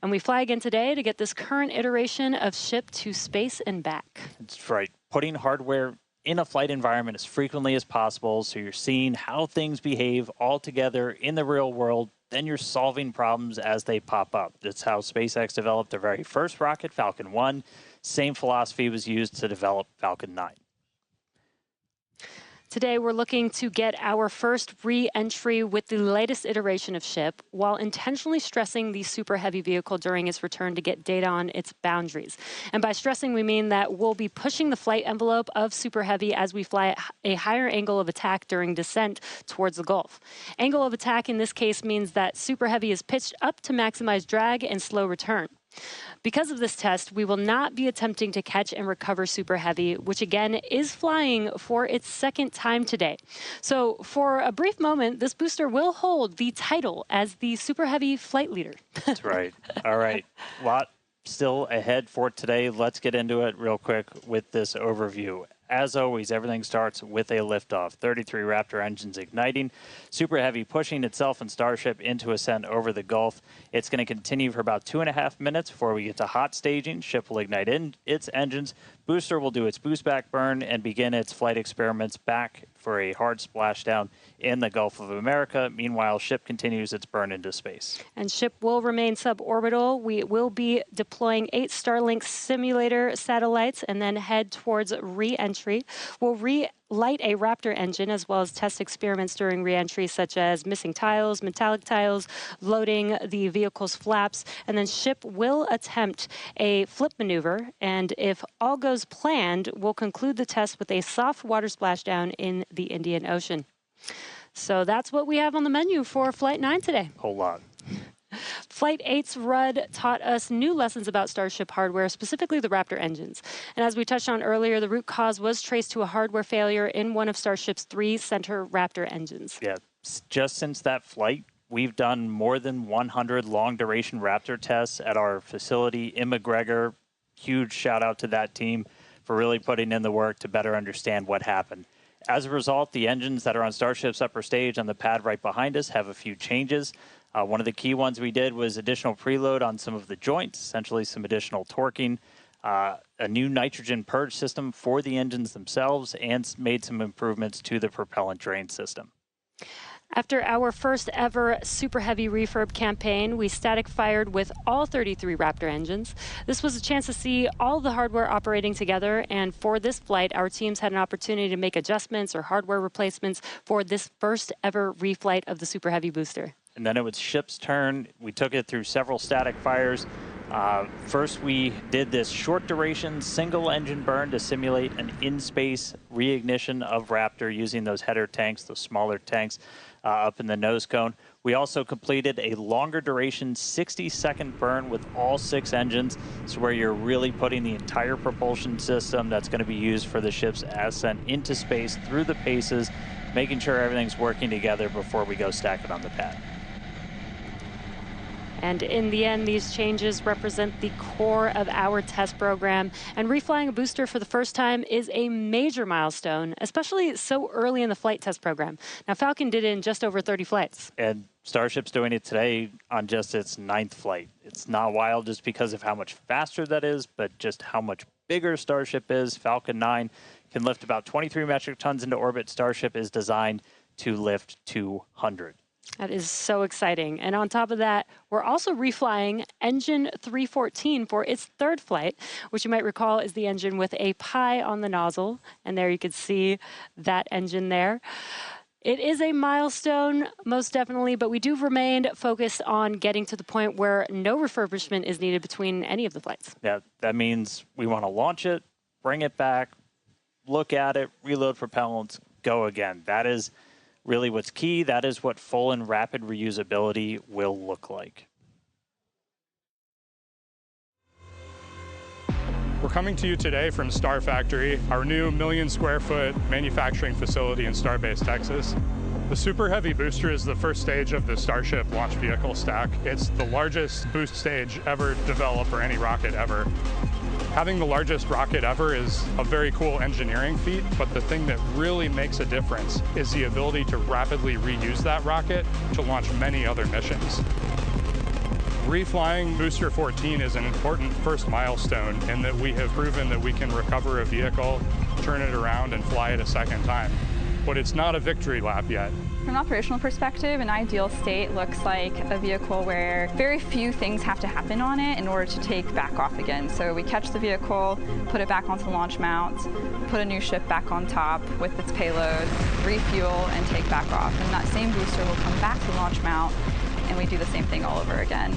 and we fly again today to get this current iteration of ship to space and back. That's right. Putting hardware in a flight environment as frequently as possible, so you're seeing how things behave all together in the real world. Then you're solving problems as they pop up. That's how SpaceX developed their very first rocket, Falcon 1. Same philosophy was used to develop Falcon 9. Today, we're looking to get our first re-entry with the latest iteration of ship, while intentionally stressing the super heavy vehicle during its return to get data on its boundaries. And by stressing, we mean that we'll be pushing the flight envelope of super heavy as we fly at a higher angle of attack during descent towards the Gulf. Angle of attack in this case means that super heavy is pitched up to maximize drag and slow return. Because of this test, we will not be attempting to catch and recover Super Heavy, which again is flying for its second time today. So for a brief moment, this booster will hold the title as the Super Heavy flight leader. That's right. All right. Lot still ahead for today. Let's get into it real quick with this overview. As always, everything starts with a liftoff. 33 Raptor engines igniting. Super Heavy pushing itself and Starship into ascent over the Gulf. It's going to continue for about 2.5 minutes before we get to hot staging. Ship will ignite its engines. Booster will do its boost back burn and begin its flight experiments back for a hard splashdown in the Gulf of America. Meanwhile, ship continues its burn into space. And ship will remain suborbital. We will be deploying 8 Starlink simulator satellites and then head towards re-entry. We'll relight a Raptor engine as well as test experiments during re-entry, such as missing tiles, metallic tiles, loading the vehicle's flaps, and then ship will attempt a flip maneuver, and if all goes planned, we'll conclude the test with a soft water splashdown in the Indian Ocean. So that's what we have on the menu for Flight 9 today. Whole lot. Flight 8's RUD taught us new lessons about Starship hardware, specifically the Raptor engines. And as we touched on earlier, the root cause was traced to a hardware failure in one of Starship's 3 center Raptor engines. Yeah, just since that flight, we've done more than 100 long-duration Raptor tests at our facility in McGregor. Huge shout out to that team for really putting in the work to better understand what happened. As a result, the engines that are on Starship's upper stage on the pad right behind us have a few changes. One of the key ones we did was additional preload on some of the joints, essentially some additional torquing, a new nitrogen purge system for the engines themselves, and made some improvements to the propellant drain system. After our first ever Super Heavy refurb campaign, we static fired with all 33 Raptor engines. This was a chance to see all the hardware operating together, and for this flight, our teams had an opportunity to make adjustments or hardware replacements for this first ever reflight of the Super Heavy booster. And then it was ship's turn. We took it through several static fires. First, we did this short duration single engine burn to simulate an in-space reignition of Raptor using those header tanks, those smaller tanks up in the nose cone. We also completed a longer duration 60-second burn with all 6 engines. So where you're really putting the entire propulsion system that's going to be used for the ship's ascent into space through the paces, making sure everything's working together before we go stack it on the pad. And in the end, these changes represent the core of our test program. And reflying a booster for the first time is a major milestone, especially so early in the flight test program. Now, Falcon did it in just over 30 flights. And Starship's doing it today on just its 9th flight. It's not wild just because of how much faster that is, but just how much bigger Starship is. Falcon 9 can lift about 23 metric tons into orbit. Starship is designed to lift 200. That is so exciting. And on top of that, we're also reflying engine 314 for its 3rd flight, which you might recall is the engine with a pie on the nozzle. And there you can see that engine there. It is a milestone, most definitely, but we do remain focused on getting to the point where no refurbishment is needed between any of the flights. Yeah, that means we want to launch it, bring it back, look at it, reload propellants, go again. That is really what's key. That is what full and rapid reusability will look like. We're coming to you today from Star Factory, our new 1 million square foot manufacturing facility in Starbase, Texas. The Super Heavy booster is the first stage of the Starship launch vehicle stack. It's the largest boost stage ever developed for any rocket ever. Having the largest rocket ever is a very cool engineering feat, but the thing that really makes a difference is the ability to rapidly reuse that rocket to launch many other missions. Reflying Booster 14 is an important first milestone in that we have proven that we can recover a vehicle, turn it around, and fly it a second time. But it's not a victory lap yet. From an operational perspective, an ideal state looks like a vehicle where very few things have to happen on it in order to take back off again. So we catch the vehicle, put it back onto the launch mount, put a new ship back on top with its payload, refuel, and take back off. And that same booster will come back to the launch mount, and we do the same thing all over again.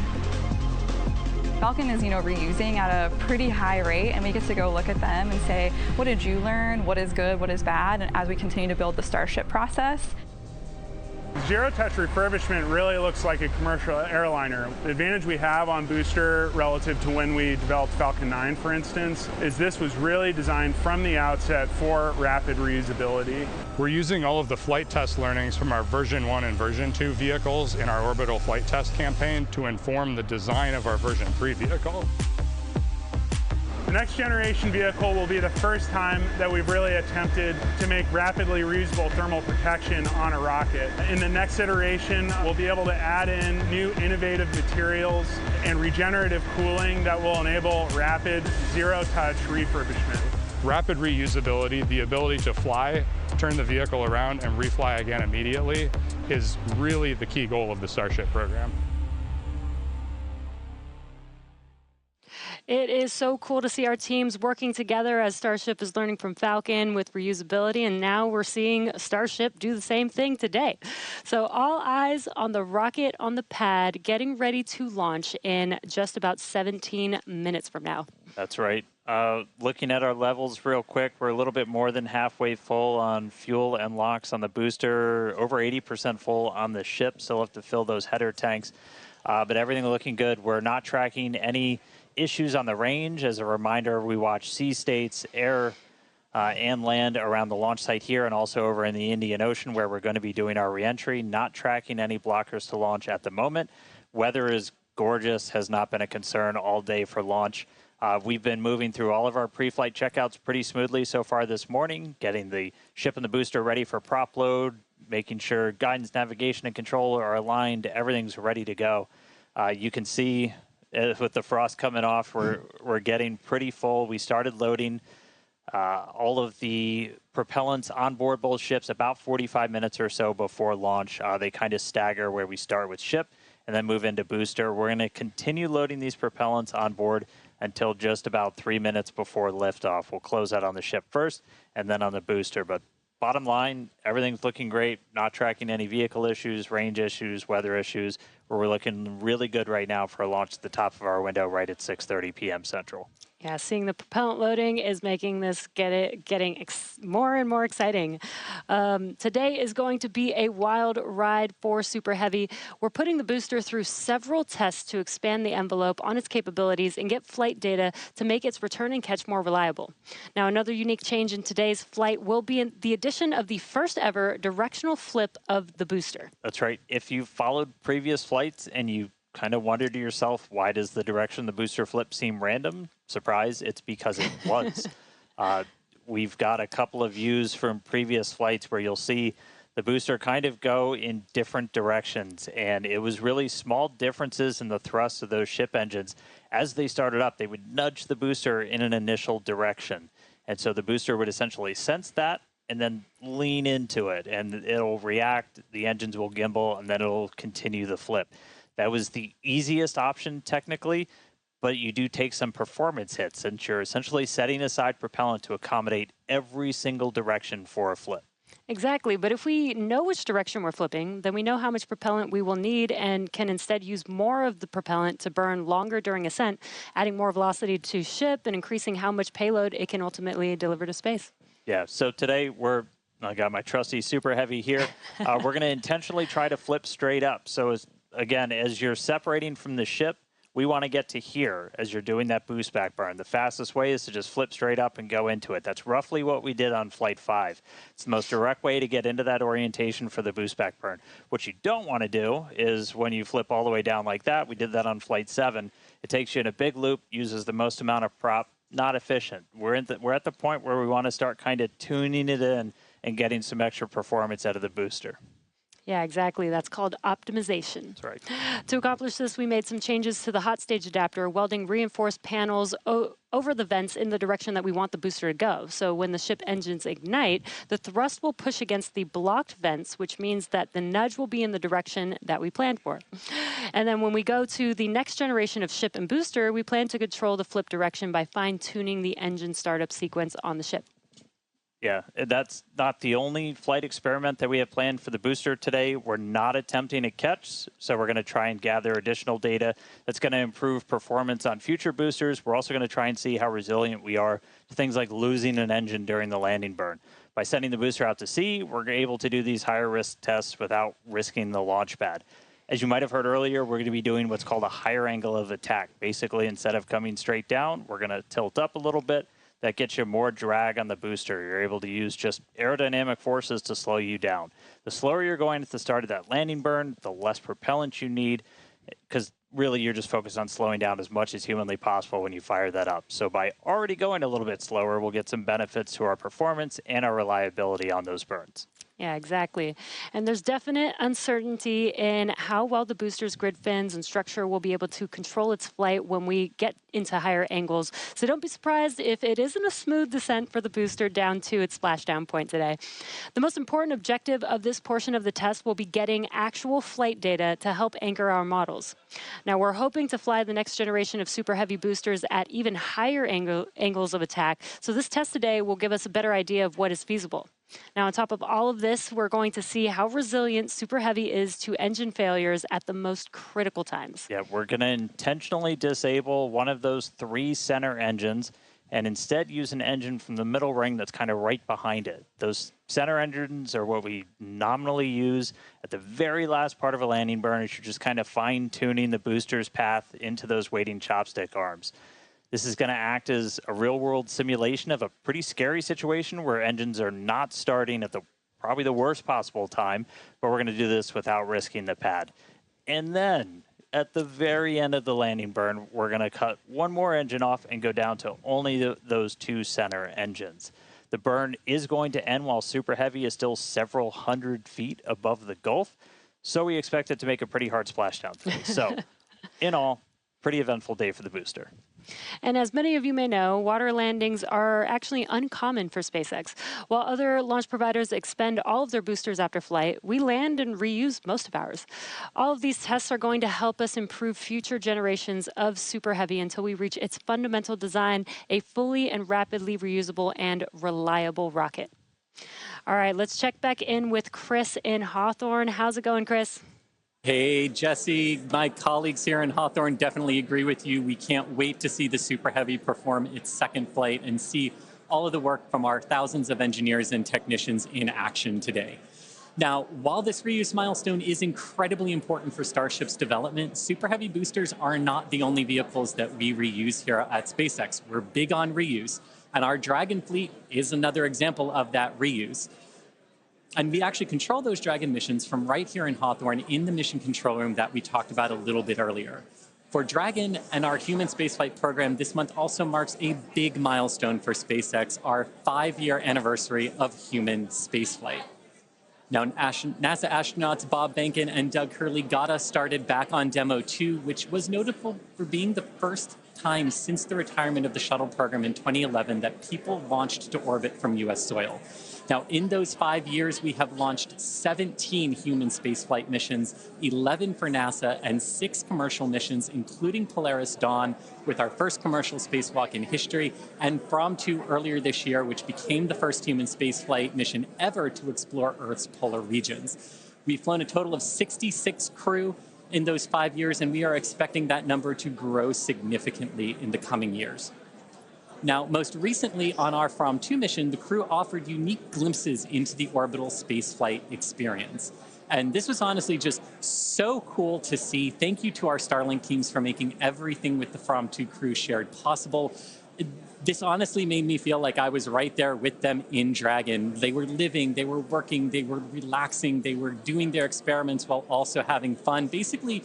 Falcon is, reusing at a pretty high rate, and we get to go look at them and say, what did you learn? What is good? What is bad? And as we continue to build the Starship process. Zero-touch refurbishment really looks like a commercial airliner. The advantage we have on Booster relative to when we developed Falcon 9, for instance, is this was really designed from the outset for rapid reusability. We're using all of the flight test learnings from our version 1 and version 2 vehicles in our orbital flight test campaign to inform the design of our version 3 vehicle. The next generation vehicle will be the first time that we've really attempted to make rapidly reusable thermal protection on a rocket. In the next iteration, we'll be able to add in new innovative materials and regenerative cooling that will enable rapid zero-touch refurbishment. Rapid reusability, the ability to fly, turn the vehicle around, and refly again immediately is really the key goal of the Starship program. It is so cool to see our teams working together as Starship is learning from Falcon with reusability, and now we're seeing Starship do the same thing today. So all eyes on the rocket on the pad, getting ready to launch in just about 17 minutes from now. That's right. Looking at our levels real quick, we're a little bit more than halfway full on fuel and LOX on the booster, over 80% full on the ship. Still have to fill those header tanks, but everything looking good. We're not tracking any issues on the range. As a reminder, we watch sea states, air, and land around the launch site here and also over in the Indian Ocean where we're going to be doing our reentry. Not tracking any blockers to launch at the moment. Weather is gorgeous, has not been a concern all day for launch. We've been moving through all of our pre-flight checkouts pretty smoothly so far this morning, getting the ship and the booster ready for prop load, making sure guidance, navigation, and control are aligned. Everything's ready to go. You can see with the frost coming off, we're getting pretty full. We started loading all of the propellants on board both ships about 45 minutes or so before launch. They kind of stagger where we start with ship and then move into booster. We're going to continue loading these propellants on board until just about 3 minutes before liftoff. We'll close out on the ship first and then on the booster. But bottom line, everything's looking great. Not tracking any vehicle issues, range issues, weather issues. We're looking really good right now for a launch at the top of our window right at 6:30 p.m. Central. Yeah, seeing the propellant loading is making this getting more and more exciting. Today is going to be a wild ride for Super Heavy. We're putting the booster through several tests to expand the envelope on its capabilities and get flight data to make its return and catch more reliable. Now, another unique change in today's flight will be the addition of the first ever directional flip of the booster. That's right. If you've followed previous flights and you kind of wonder to yourself, why does the direction the booster flip seem random? Surprise, it's because it was. We've got a couple of views from previous flights where you'll see the booster kind of go in different directions, and it was really small differences in the thrust of those ship engines. As they started up, they would nudge the booster in an initial direction, and so the booster would essentially sense that and then lean into it, and it'll react, the engines will gimbal, and then it'll continue the flip. That was the easiest option technically, but you do take some performance hits since you're essentially setting aside propellant to accommodate every single direction for a flip. Exactly, but if we know which direction we're flipping, then we know how much propellant we will need and can instead use more of the propellant to burn longer during ascent, adding more velocity to ship and increasing how much payload it can ultimately deliver to space. Yeah, so today I got my trusty Super Heavy here. We're going to intentionally try to flip straight up. So again, as you're separating from the ship, We want to get to here as you're doing that boost back burn. The fastest way is to just flip straight up and go into it. That's roughly what we did on Flight 5. It's the most direct way to get into that orientation for the boost back burn. What you don't want to do is when you flip all the way down like that, we did that on Flight 7, it takes you in a big loop, uses the most amount of prop, not efficient. We're at the point where we want to start kind of tuning it in and getting some extra performance out of the booster. Yeah, exactly. That's called optimization. That's right. To accomplish this, we made some changes to the hotstage adapter, welding reinforced panels over the vents in the direction that we want the booster to go. So when the ship engines ignite, the thrust will push against the blocked vents, which means that the nudge will be in the direction that we planned for. And then when we go to the next generation of ship and booster, we plan to control the flip direction by fine-tuning the engine startup sequence on the ship. Yeah, that's not the only flight experiment that we have planned for the booster today. We're not attempting a catch, so we're going to try and gather additional data that's going to improve performance on future boosters. We're also going to try and see how resilient we are to things like losing an engine during the landing burn. By sending the booster out to sea, we're able to do these higher risk tests without risking the launch pad. As you might have heard earlier, we're going to be doing what's called a higher angle of attack. Basically, instead of coming straight down, we're going to tilt up a little bit. That gets you more drag on the booster. You're able to use just aerodynamic forces to slow you down. The slower you're going at the start of that landing burn, the less propellant you need, because really you're just focused on slowing down as much as humanly possible when you fire that up. So by already going a little bit slower, we'll get some benefits to our performance and our reliability on those burns. Yeah, exactly. And there's definite uncertainty in how well the booster's grid fins and structure will be able to control its flight when we get into higher angles. So don't be surprised if it isn't a smooth descent for the booster down to its splashdown point today. The most important objective of this portion of the test will be getting actual flight data to help anchor our models. Now, we're hoping to fly the next generation of super heavy boosters at even higher angles of attack. So this test today will give us a better idea of what is feasible. Now, on top of all of this, we're going to see how resilient Super Heavy is to engine failures at the most critical times. Yeah, we're going to intentionally disable one of those 3 center engines and instead use an engine from the middle ring that's kind of right behind it. Those center engines are what we nominally use at the very last part of a landing burn. You're just kind of fine-tuning the booster's path into those waiting chopstick arms. This is going to act as a real-world simulation of a pretty scary situation where engines are not starting at probably the worst possible time, but we're going to do this without risking the pad. And then, at the very end of the landing burn, we're going to cut one more engine off and go down to only those 2 center engines. The burn is going to end while Super Heavy is still several hundred feet above the Gulf, so we expect it to make a pretty hard splashdown today. So, in all, pretty eventful day for the booster. And as many of you may know, water landings are actually uncommon for SpaceX. While other launch providers expend all of their boosters after flight, we land and reuse most of ours. All of these tests are going to help us improve future generations of Super Heavy until we reach its fundamental design, a fully and rapidly reusable and reliable rocket. All right, let's check back in with Chris in Hawthorne. How's it going, Chris? Hey, Jesse, my colleagues here in Hawthorne definitely agree with you. We can't wait to see the Super Heavy perform its second flight and see all of the work from our thousands of engineers and technicians in action today. Now, while this reuse milestone is incredibly important for Starship's development, Super Heavy boosters are not the only vehicles that we reuse here at SpaceX. We're big on reuse, and our Dragon fleet is another example of that reuse. And we actually control those Dragon missions from right here in Hawthorne in the mission control room that we talked about a little bit earlier. For Dragon and our human spaceflight program, this month also marks a big milestone for SpaceX, our 5-year anniversary of human spaceflight. Now, NASA astronauts Bob Behnken and Doug Hurley got us started back on Demo 2, which was notable for being the first time since the retirement of the shuttle program in 2011 that people launched to orbit from U.S. soil. Now, in those 5 years, we have launched 17 human spaceflight missions, 11 for NASA, and 6 commercial missions, including Polaris Dawn, with our first commercial spacewalk in history, and From 2 earlier this year, which became the first human spaceflight mission ever to explore Earth's polar regions. We've flown a total of 66 crew in those 5 years, and we are expecting that number to grow significantly in the coming years. Now, most recently on our From 2 mission, the crew offered unique glimpses into the orbital spaceflight experience. And this was honestly just so cool to see. Thank you to our Starlink teams for making everything with the From 2 crew shared possible. This honestly made me feel like I was right there with them in Dragon. They were living, they were working, they were relaxing, they were doing their experiments while also having fun. Basically,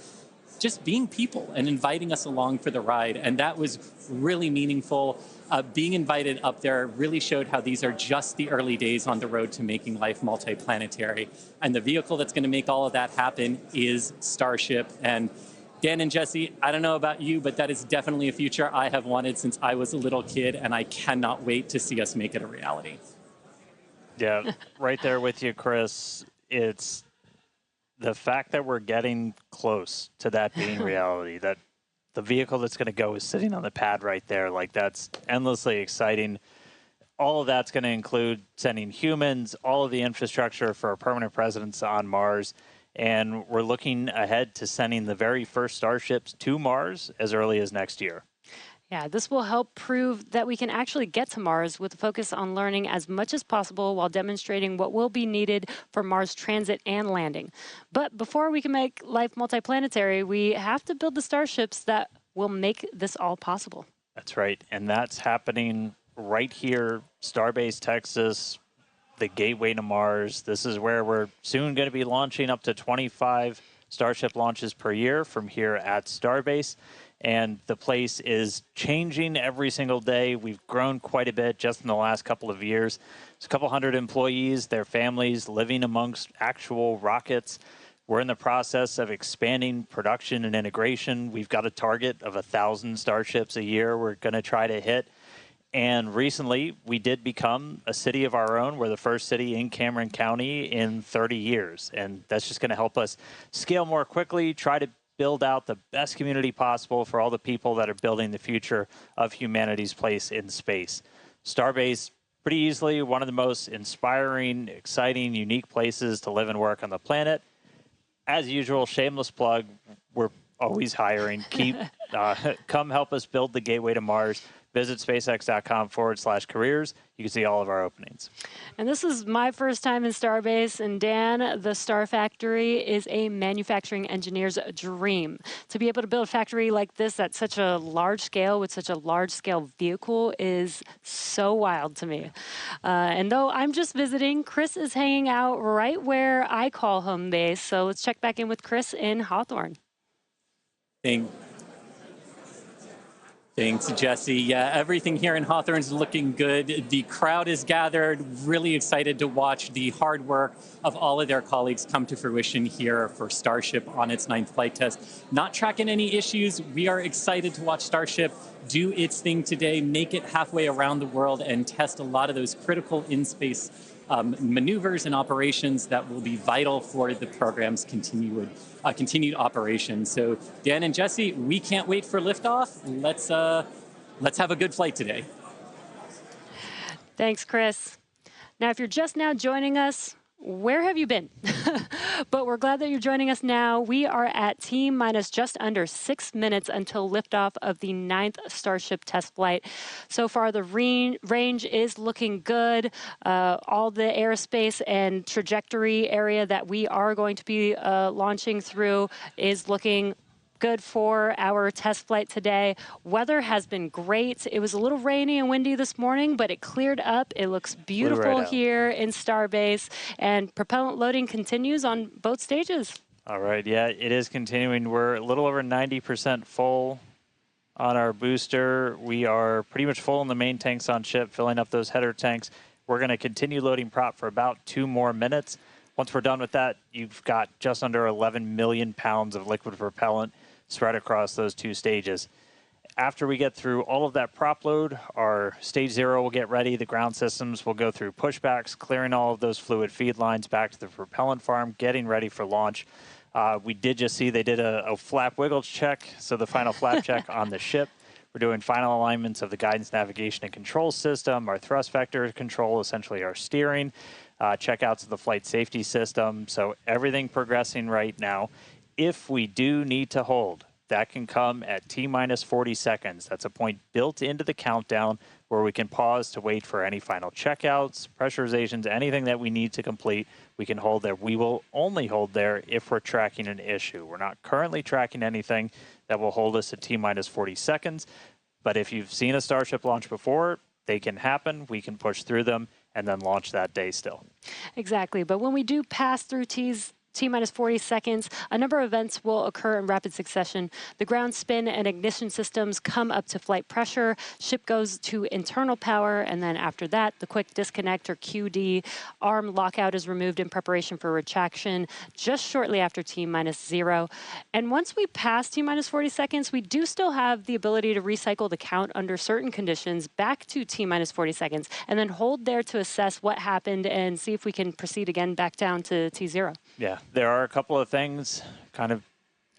just being people and inviting us along for the ride. And that was really meaningful. Being invited up there really showed how these are just the early days on the road to making life multiplanetary. And the vehicle that's going to make all of that happen is Starship. And Dan and Jesse, I don't know about you, but that is definitely a future I have wanted since I was a little kid, and I cannot wait to see us make it a reality. Yeah, right there with you, Chris. It's the fact that we're getting close to that being reality, that the vehicle that's going to go is sitting on the pad right there. Like, that's endlessly exciting. All of that's going to include sending humans, all of the infrastructure for a permanent presence on Mars. And we're looking ahead to sending the very first Starships to Mars as early as next year. Yeah, this will help prove that we can actually get to Mars with a focus on learning as much as possible while demonstrating what will be needed for Mars transit and landing. But before we can make life multiplanetary, we have to build the starships that will make this all possible. That's right. And that's happening right here, Starbase, Texas, the gateway to Mars. This is where we're soon going to be launching up to 25 Starship launches per year from here at Starbase. And the place is changing every single day. We've grown quite a bit just in the last couple of years. There's a couple hundred employees, their families living amongst actual rockets. We're in the process of expanding production and integration. We've got a target of 1,000 Starships a year we're going to try to hit. And recently, we did become a city of our own. We're the first city in Cameron County in 30 years. And that's just going to help us scale more quickly, try to build out the best community possible for all the people that are building the future of humanity's place in space. Starbase, pretty easily one of the most inspiring, exciting, unique places to live and work on the planet. As usual, shameless plug, we're always hiring. Come help us build the gateway to Mars. Visit spacex.com/careers. You can see all of our openings. And this is my first time in Starbase, and Dan, the Star Factory is a manufacturing engineer's dream. To be able to build a factory like this at such a large scale with such a large scale vehicle is so wild to me. And though I'm just visiting, Chris is hanging out right where I call home base. So let's check back in with Chris in Hawthorne. Thanks, Jesse. Yeah, everything here in Hawthorne is looking good. The crowd is gathered, really excited to watch the hard work of all of their colleagues come to fruition here for Starship on its 9th flight test. Not tracking any issues. We are excited to watch Starship do its thing today, make it halfway around the world, and test a lot of those critical in-space maneuvers and operations that will be vital for the program's continued operation. So Dan and Jesse, we can't wait for liftoff. Let's have a good flight today. Thanks, Chris. Now, if you're just now joining us, where have you been? But we're glad that you're joining us now. We are at T-minus just under 6 minutes until liftoff of the 9th Starship test flight. So far, the range is looking good. All the airspace and trajectory area that we are going to be launching through is looking good for our test flight today. Weather has been great. It was a little rainy and windy this morning, but it cleared up. It looks beautiful here in Starbase, and propellant loading continues on both stages. All right, yeah, it is continuing. We're a little over 90% full on our booster. We are pretty much full in the main tanks on ship, filling up those header tanks. We're going to continue loading prop for about 2 more minutes. Once we're done with that, you've got just under 11 million pounds of liquid propellant spread across those 2 stages. After we get through all of that prop load, our stage 0 will get ready. The ground systems will go through pushbacks, clearing all of those fluid feed lines back to the propellant farm, getting ready for launch. We did just see they did a flap wiggle check, so the final flap check on the ship. We're doing final alignments of the guidance, navigation, and control system, our thrust vector control, essentially our steering, checkouts of the flight safety system. So everything progressing right now. If we do need to hold that can come at T-minus 40 seconds. That's a point built into the countdown where we can pause to wait for any final checkouts, pressurizations, anything that we need to complete. We can hold there. We will only hold there if we're tracking an issue. We're not currently tracking anything that will hold us at T-minus 40 seconds. But if you've seen a Starship launch before, they can happen. We can push through them and then launch that day still. Exactly. But when we do pass through T-minus 40 seconds, a number of events will occur in rapid succession. The ground spin and ignition systems come up to flight pressure, ship goes to internal power, and then after that, the quick disconnect or QD, arm lockout is removed in preparation for retraction just shortly after T-minus 0. And once we pass T-minus 40 seconds, we do still have the ability to recycle the count under certain conditions back to T-minus 40 seconds, and then hold there to assess what happened and see if we can proceed again back down to T0. Yeah, there are a couple of things, kind of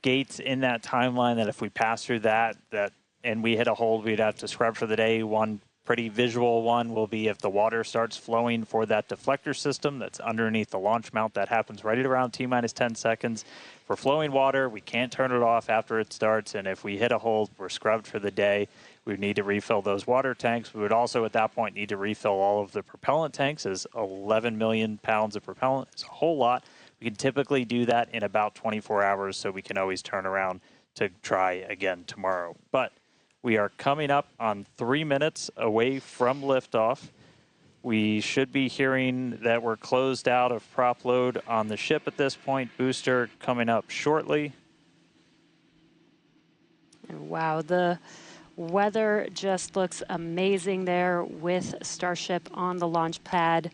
gates in that timeline that if we pass through that and we hit a hold, we'd have to scrub for the day. One pretty visual one will be if the water starts flowing for that deflector system that's underneath the launch mount. That happens right at around T-minus 10 seconds. For flowing water, we can't turn it off after it starts, and if we hit a hold, we're scrubbed for the day. We would need to refill those water tanks. We would also, at that point, need to refill all of the propellant tanks, as 11 million pounds of propellant is a whole lot. We can typically do that in about 24 hours, so we can always turn around to try again tomorrow. But we are coming up on 3 minutes away from liftoff. We should be hearing that we're closed out of prop load on the ship at this point. Booster coming up shortly. And wow, the weather just looks amazing there with Starship on the launch pad.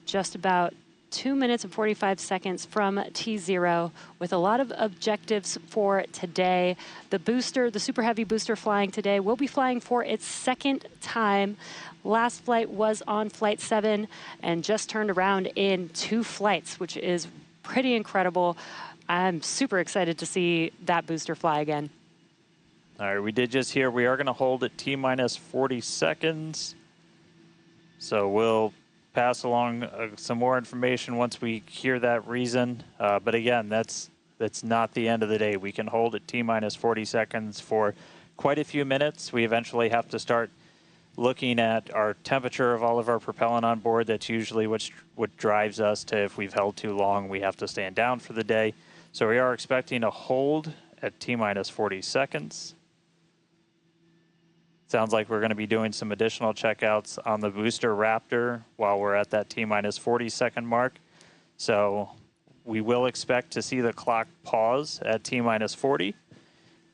Just about 2 minutes and 45 seconds from T0 with a lot of objectives for today. The booster, the Super Heavy booster flying today, will be flying for its second time. Last flight was on Flight 7 and just turned around in 2 flights, which is pretty incredible. I'm super excited to see that booster fly again. All right, we did just hear we are going to hold at T-minus 40 seconds. So we'll pass along some more information once we hear that reason. But again, that's not the end of the day. We can hold at T-minus 40 seconds for quite a few minutes. We eventually have to start looking at our temperature of all of our propellant on board. That's usually what drives us to, if we've held too long, we have to stand down for the day. So we are expecting a hold at T-minus 40 seconds. Sounds like we're going to be doing some additional checkouts on the booster Raptor while we're at that T-minus 40 second mark. So we will expect to see the clock pause at T-minus 40.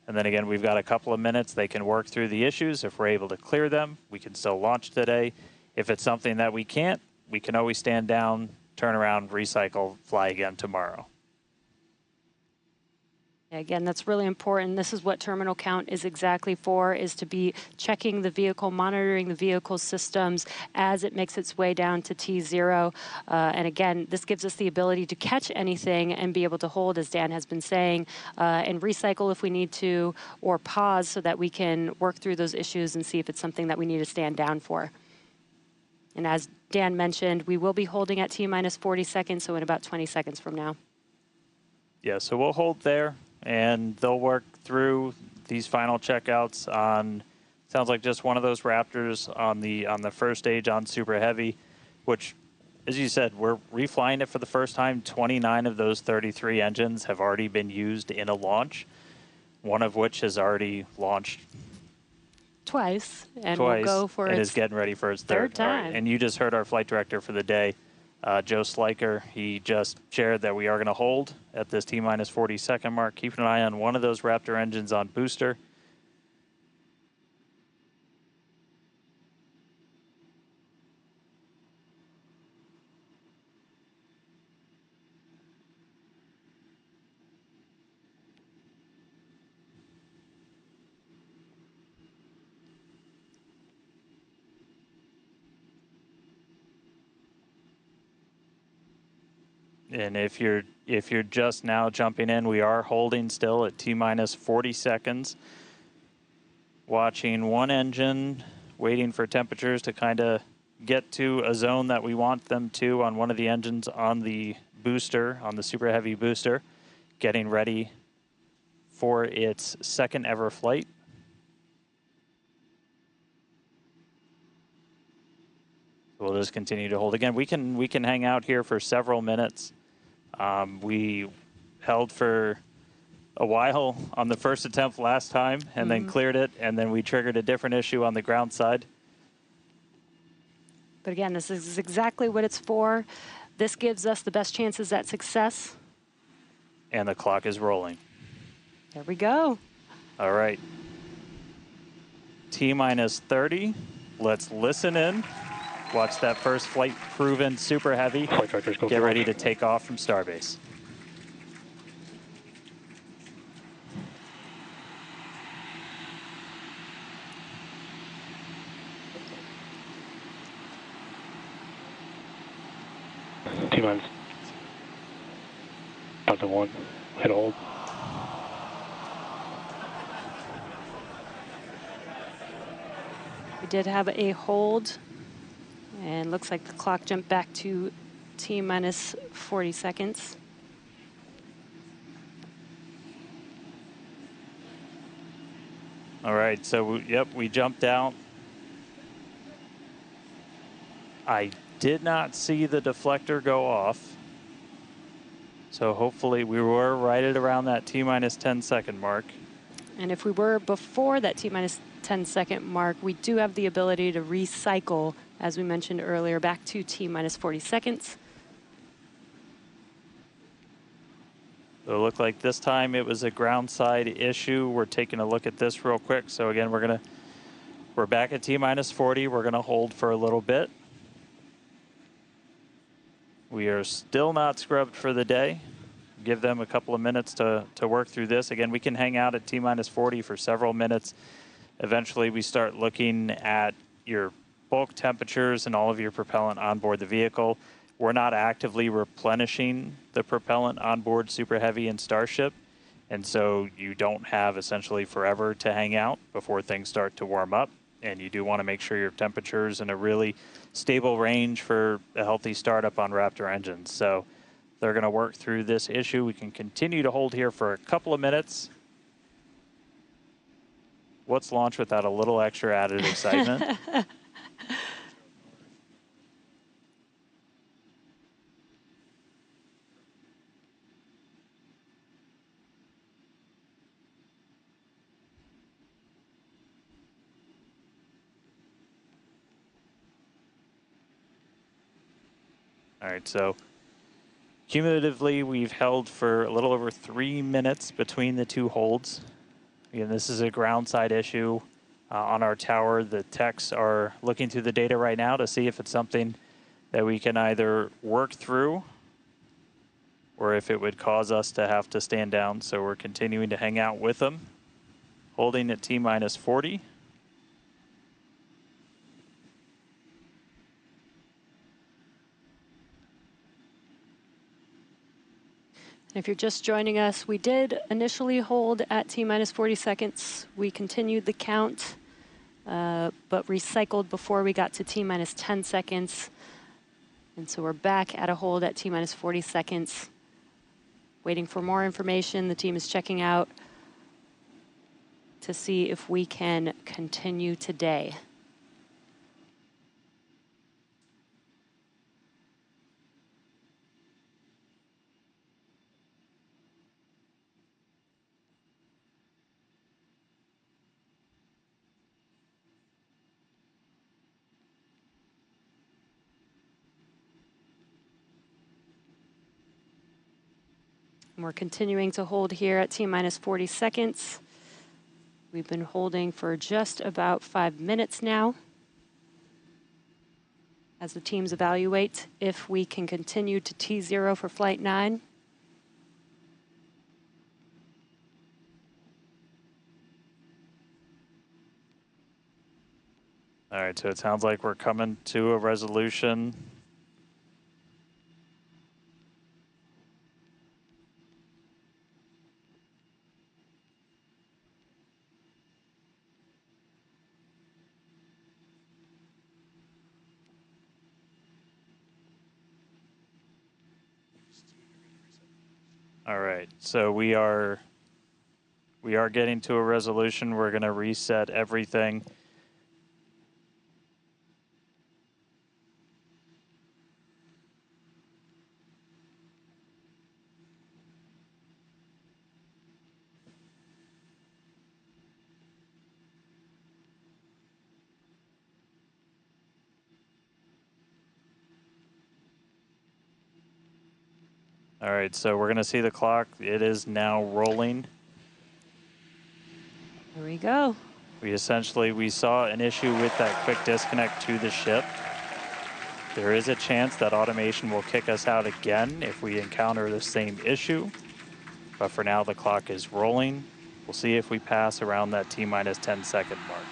And then again, we've got a couple of minutes. They can work through the issues. If we're able to clear them, we can still launch today. If it's something that we can't, we can always stand down, turn around, recycle, fly again tomorrow. Again, that's really important. This is what terminal count is exactly for, is to be checking the vehicle, monitoring the vehicle systems as it makes its way down to T0. And again, this gives us the ability to catch anything and be able to hold, as Dan has been saying, and recycle if we need to, or pause so that we can work through those issues and see if it's something that we need to stand down for. And as Dan mentioned, we will be holding at T-minus 40 seconds, so in about 20 seconds from now. Yeah, so we'll hold there. And they'll work through these final checkouts on, sounds like just one of those Raptors on the first stage on Super Heavy, which, as you said, we're reflying it for the first time. 29 of those 33 engines have already been used in a launch, one of which has already launched twice, and we'll go for it is getting ready for its third time. Right. And you just heard our flight director for the day, Joe Sliker. He just shared that we are going to hold at this T-minus 40 second mark. Keep an eye on one of those Raptor engines on booster. And if you're just now jumping in, we are holding still at T-minus 40 seconds. Watching one engine, waiting for temperatures to kind of get to a zone that we want them to on one of the engines on the booster, on the Super Heavy booster. Getting ready for its second ever flight. We'll just continue to hold. Again, we can hang out here for several minutes. We held for a while on the first attempt last time and then cleared it, and then we triggered a different issue on the ground side. But again, this is exactly what it's for. This gives us the best chances at success. And the clock is rolling. There we go. All right. T-minus 30. Let's listen in. Watch that first flight proven super heavy. Get ready to take off from Starbase. T-minus. Delta 1. Hit hold. We did have a hold. And looks like the clock jumped back to T-minus 40 seconds. All right, so yep, we jumped out. I did not see the deflector go off. So hopefully we were right at around that T-minus 10 second mark. And if we were before that T-minus 10 second mark, we do have the ability to recycle, as we mentioned earlier, back to T-minus 40 seconds. So it looked like this time it was a ground side issue. We're taking a look at this real quick. So again, we're back at T-minus 40. We're gonna hold for a little bit. We are still not scrubbed for the day. Give them a couple of minutes to work through this. Again, we can hang out at T-minus 40 for several minutes. Eventually, we start looking at your bulk temperatures and all of your propellant on board the vehicle. We're not actively replenishing the propellant on board Super Heavy and Starship, and so you don't have essentially forever to hang out before things start to warm up. And you do want to make sure your temperature's in a really stable range for a healthy startup on Raptor engines. So they're going to work through this issue. We can continue to hold here for a couple of minutes. What's launch without a little extra added excitement? All right, so cumulatively, we've held for a little over 3 minutes between the two holds. Again, this is a ground side issue on our tower. The techs are looking through the data right now to see if it's something that we can either work through or if it would cause us to have to stand down. So we're continuing to hang out with them, holding at T-minus 40. If you're just joining us, we did initially hold at T-minus 40 seconds. We continued the count, but recycled before we got to T-minus 10 seconds. And so we're back at a hold at T-minus 40 seconds. Waiting for more information. The team is checking out to see if we can continue today. And we're continuing to hold here at T-minus 40 seconds. We've been holding for just about 5 minutes now as the teams evaluate if we can continue to T0 for Flight 9. All right, so it sounds like we're coming to a resolution. All right, so we are We are getting to a resolution. We're going to reset everything. All right, so we're going to see the clock. It is now rolling. Here we go. We saw an issue with that quick disconnect to the ship. There is a chance that automation will kick us out again if we encounter the same issue. But for now, the clock is rolling. We'll see if we pass around that T-minus 10-second mark.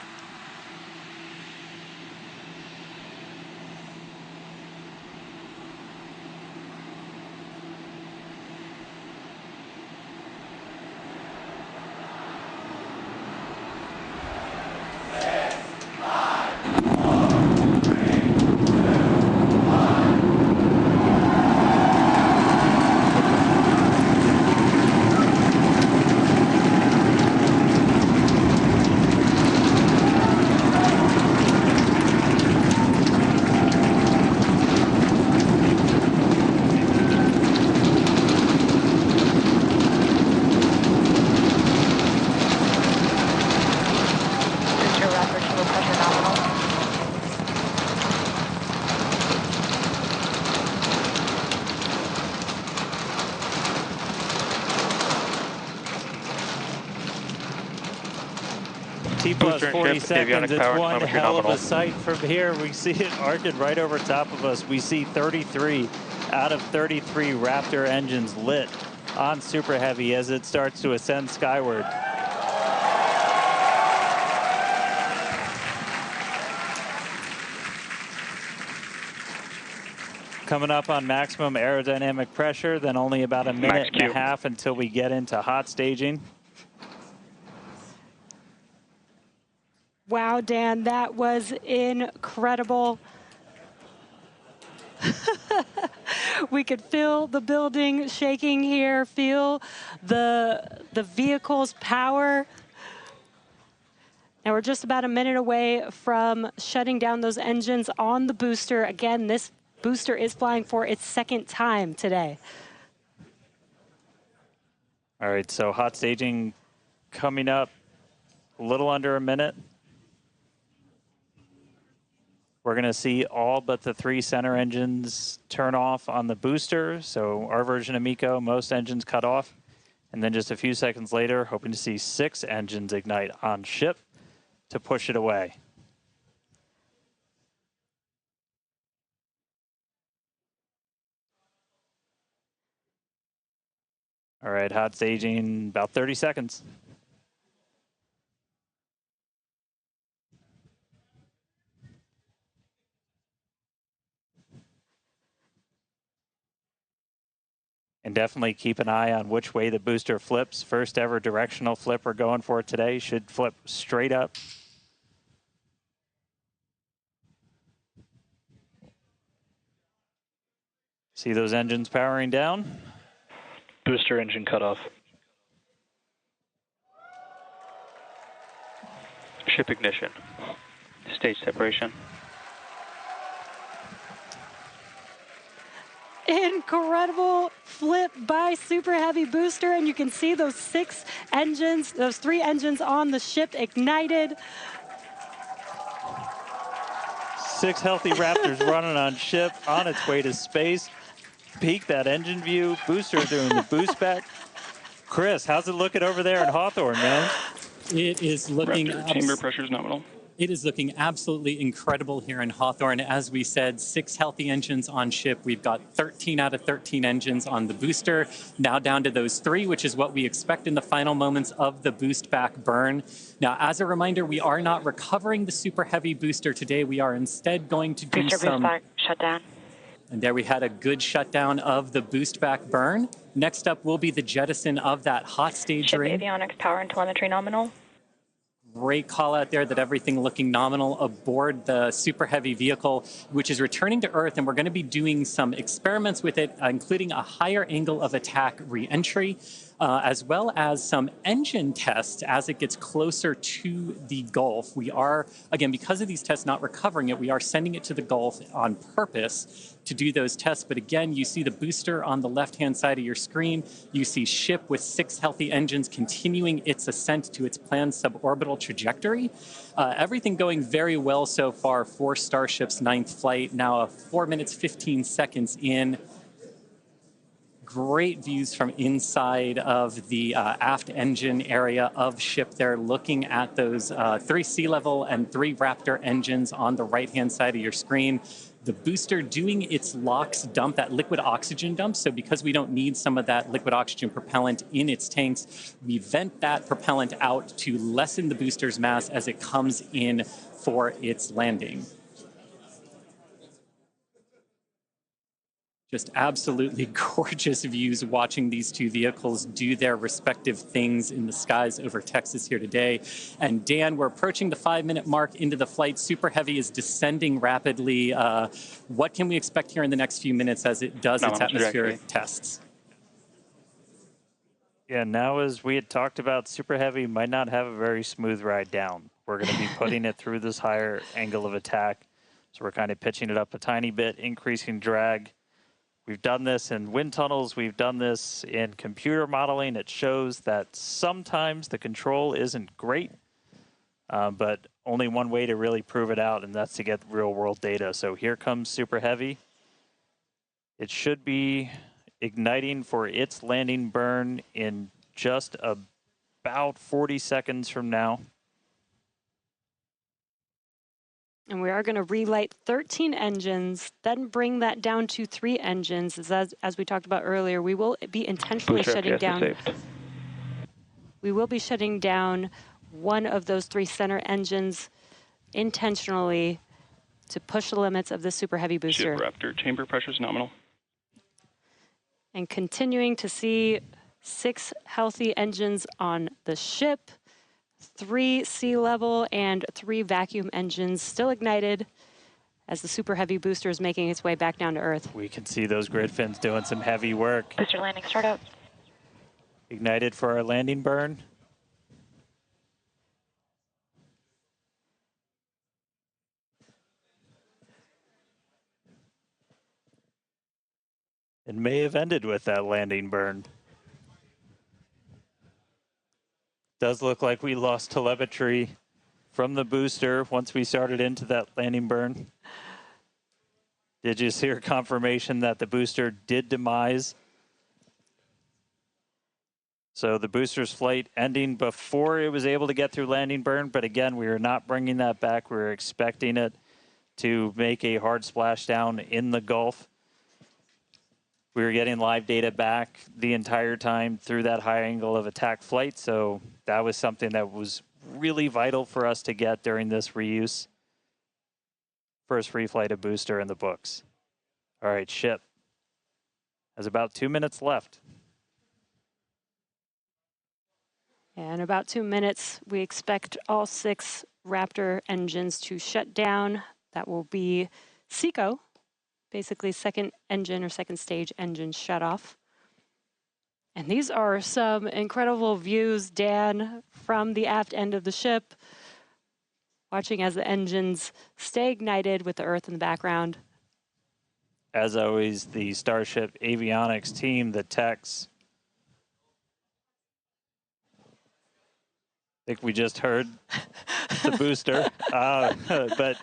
T plus 40 seconds, it's one hell of a sight from here. We see it arcing right over top of us. We see 33 out of 33 Raptor engines lit on Super Heavy as it starts to ascend skyward. Coming up on maximum aerodynamic pressure, then only about a minute and a half until we get into hot staging. Wow, Dan, that was incredible. We could feel the building shaking here, feel the vehicle's power. Now we're just about a minute away from shutting down those engines on the booster. Again, this booster is flying for its second time today. All right, so hot staging coming up a little under a minute. We're going to see all but the 3 center engines turn off on the booster. So our version of MECO, most engines cut off. And then just a few seconds later, hoping to see 6 engines ignite on ship to push it away. All right, hot staging, about 30 seconds. And definitely keep an eye on which way the booster flips. First ever directional flip we're going for today. Should flip straight up. See those engines powering down? Booster engine cutoff. Ship ignition. Stage separation. Incredible flip by Super Heavy booster, and you can see those 6 engines, those 3 engines on the ship ignited. 6 healthy Raptors running on ship, on its way to space. Peek that engine view. Booster doing the boost back. Chris, how's it looking over there in Hawthorne, man? It is looking... Raptor chamber pressure is nominal. It is looking absolutely incredible here in Hawthorne. As we said, 6 healthy engines on ship. We've got 13 out of 13 engines on the booster. Now down to those 3, which is what we expect in the final moments of the boost back burn. Now, as a reminder, we are not recovering the Super Heavy booster today. We are instead going to do booster some... boost back, shutdown. And there we had a good shutdown of the boost back burn. Next up will be the jettison of that hot stage Ship ring. avionics, power and telemetry nominal. Great call out there that everything looking nominal aboard the Super Heavy vehicle, which is returning to Earth, and we're going to be doing some experiments with it, including a higher angle of attack re-entry. as well as some engine tests as it gets closer to the Gulf. We are, again, because of these tests not recovering it, we are sending it to the Gulf on purpose to do those tests. But again, you see the booster on the left-hand side of your screen. You see ship with 6 healthy engines continuing its ascent to its planned suborbital trajectory. Everything going very well so far for Starship's 9th flight. Now 4 minutes, 15 seconds in. Great views from inside of the aft engine area of ship there, looking at those 3 sea level and 3 Raptor engines on the right-hand side of your screen. The booster doing its LOX dump, that liquid oxygen dump. So because we don't need some of that liquid oxygen propellant in its tanks, we vent that propellant out to lessen the booster's mass as it comes in for its landing. Just absolutely gorgeous views watching these two vehicles do their respective things in the skies over Texas here today. And Dan, we're approaching the 5-minute mark into the flight. Super Heavy is descending rapidly. What can we expect here in the next few minutes as it does its atmospheric tests? Yeah, now as we had talked about, Super Heavy might not have a very smooth ride down. We're going to be putting it through this higher angle of attack. So we're kind of pitching it up a tiny bit, increasing drag. We've done this in wind tunnels. We've done this in computer modeling. It shows that sometimes the control isn't great, but only one way to really prove it out, and that's to get real-world data. So here comes Super Heavy. It should be igniting for its landing burn in just about 40 seconds from now. And we are going to relight 13 engines, then bring that down to 3 engines. As we talked about earlier, we will be intentionally shutting down. We will be shutting down one of those 3 center engines intentionally to push the limits of the Super Heavy booster. Ship Raptor, chamber pressures nominal. And continuing to see 6 healthy engines on the ship. 3 sea level and 3 vacuum engines still ignited as the Super Heavy booster is making its way back down to Earth. We can see those grid fins doing some heavy work. Booster landing startup. Ignited for our landing burn. It may have ended with that landing burn. Does look like we lost telemetry from the booster once we started into that landing burn. Did you hear confirmation that the booster did demise? So the booster's flight ending before it was able to get through landing burn, but again, we are not bringing that back. We were expecting it to make a hard splashdown in the Gulf. We were getting live data back the entire time through that high angle of attack flight, so that was something that was really vital for us to get during this reuse. First free flight of booster in the books. All right, ship has about 2 minutes left. In about 2 minutes, we expect all 6 Raptor engines to shut down. That will be SECO. Basically second engine or second stage engine shut off. And these are some incredible views, Dan, from the aft end of the ship, watching as the engines stay ignited with the Earth in the background. As always, the Starship avionics team, the techs. I think we just heard the booster, but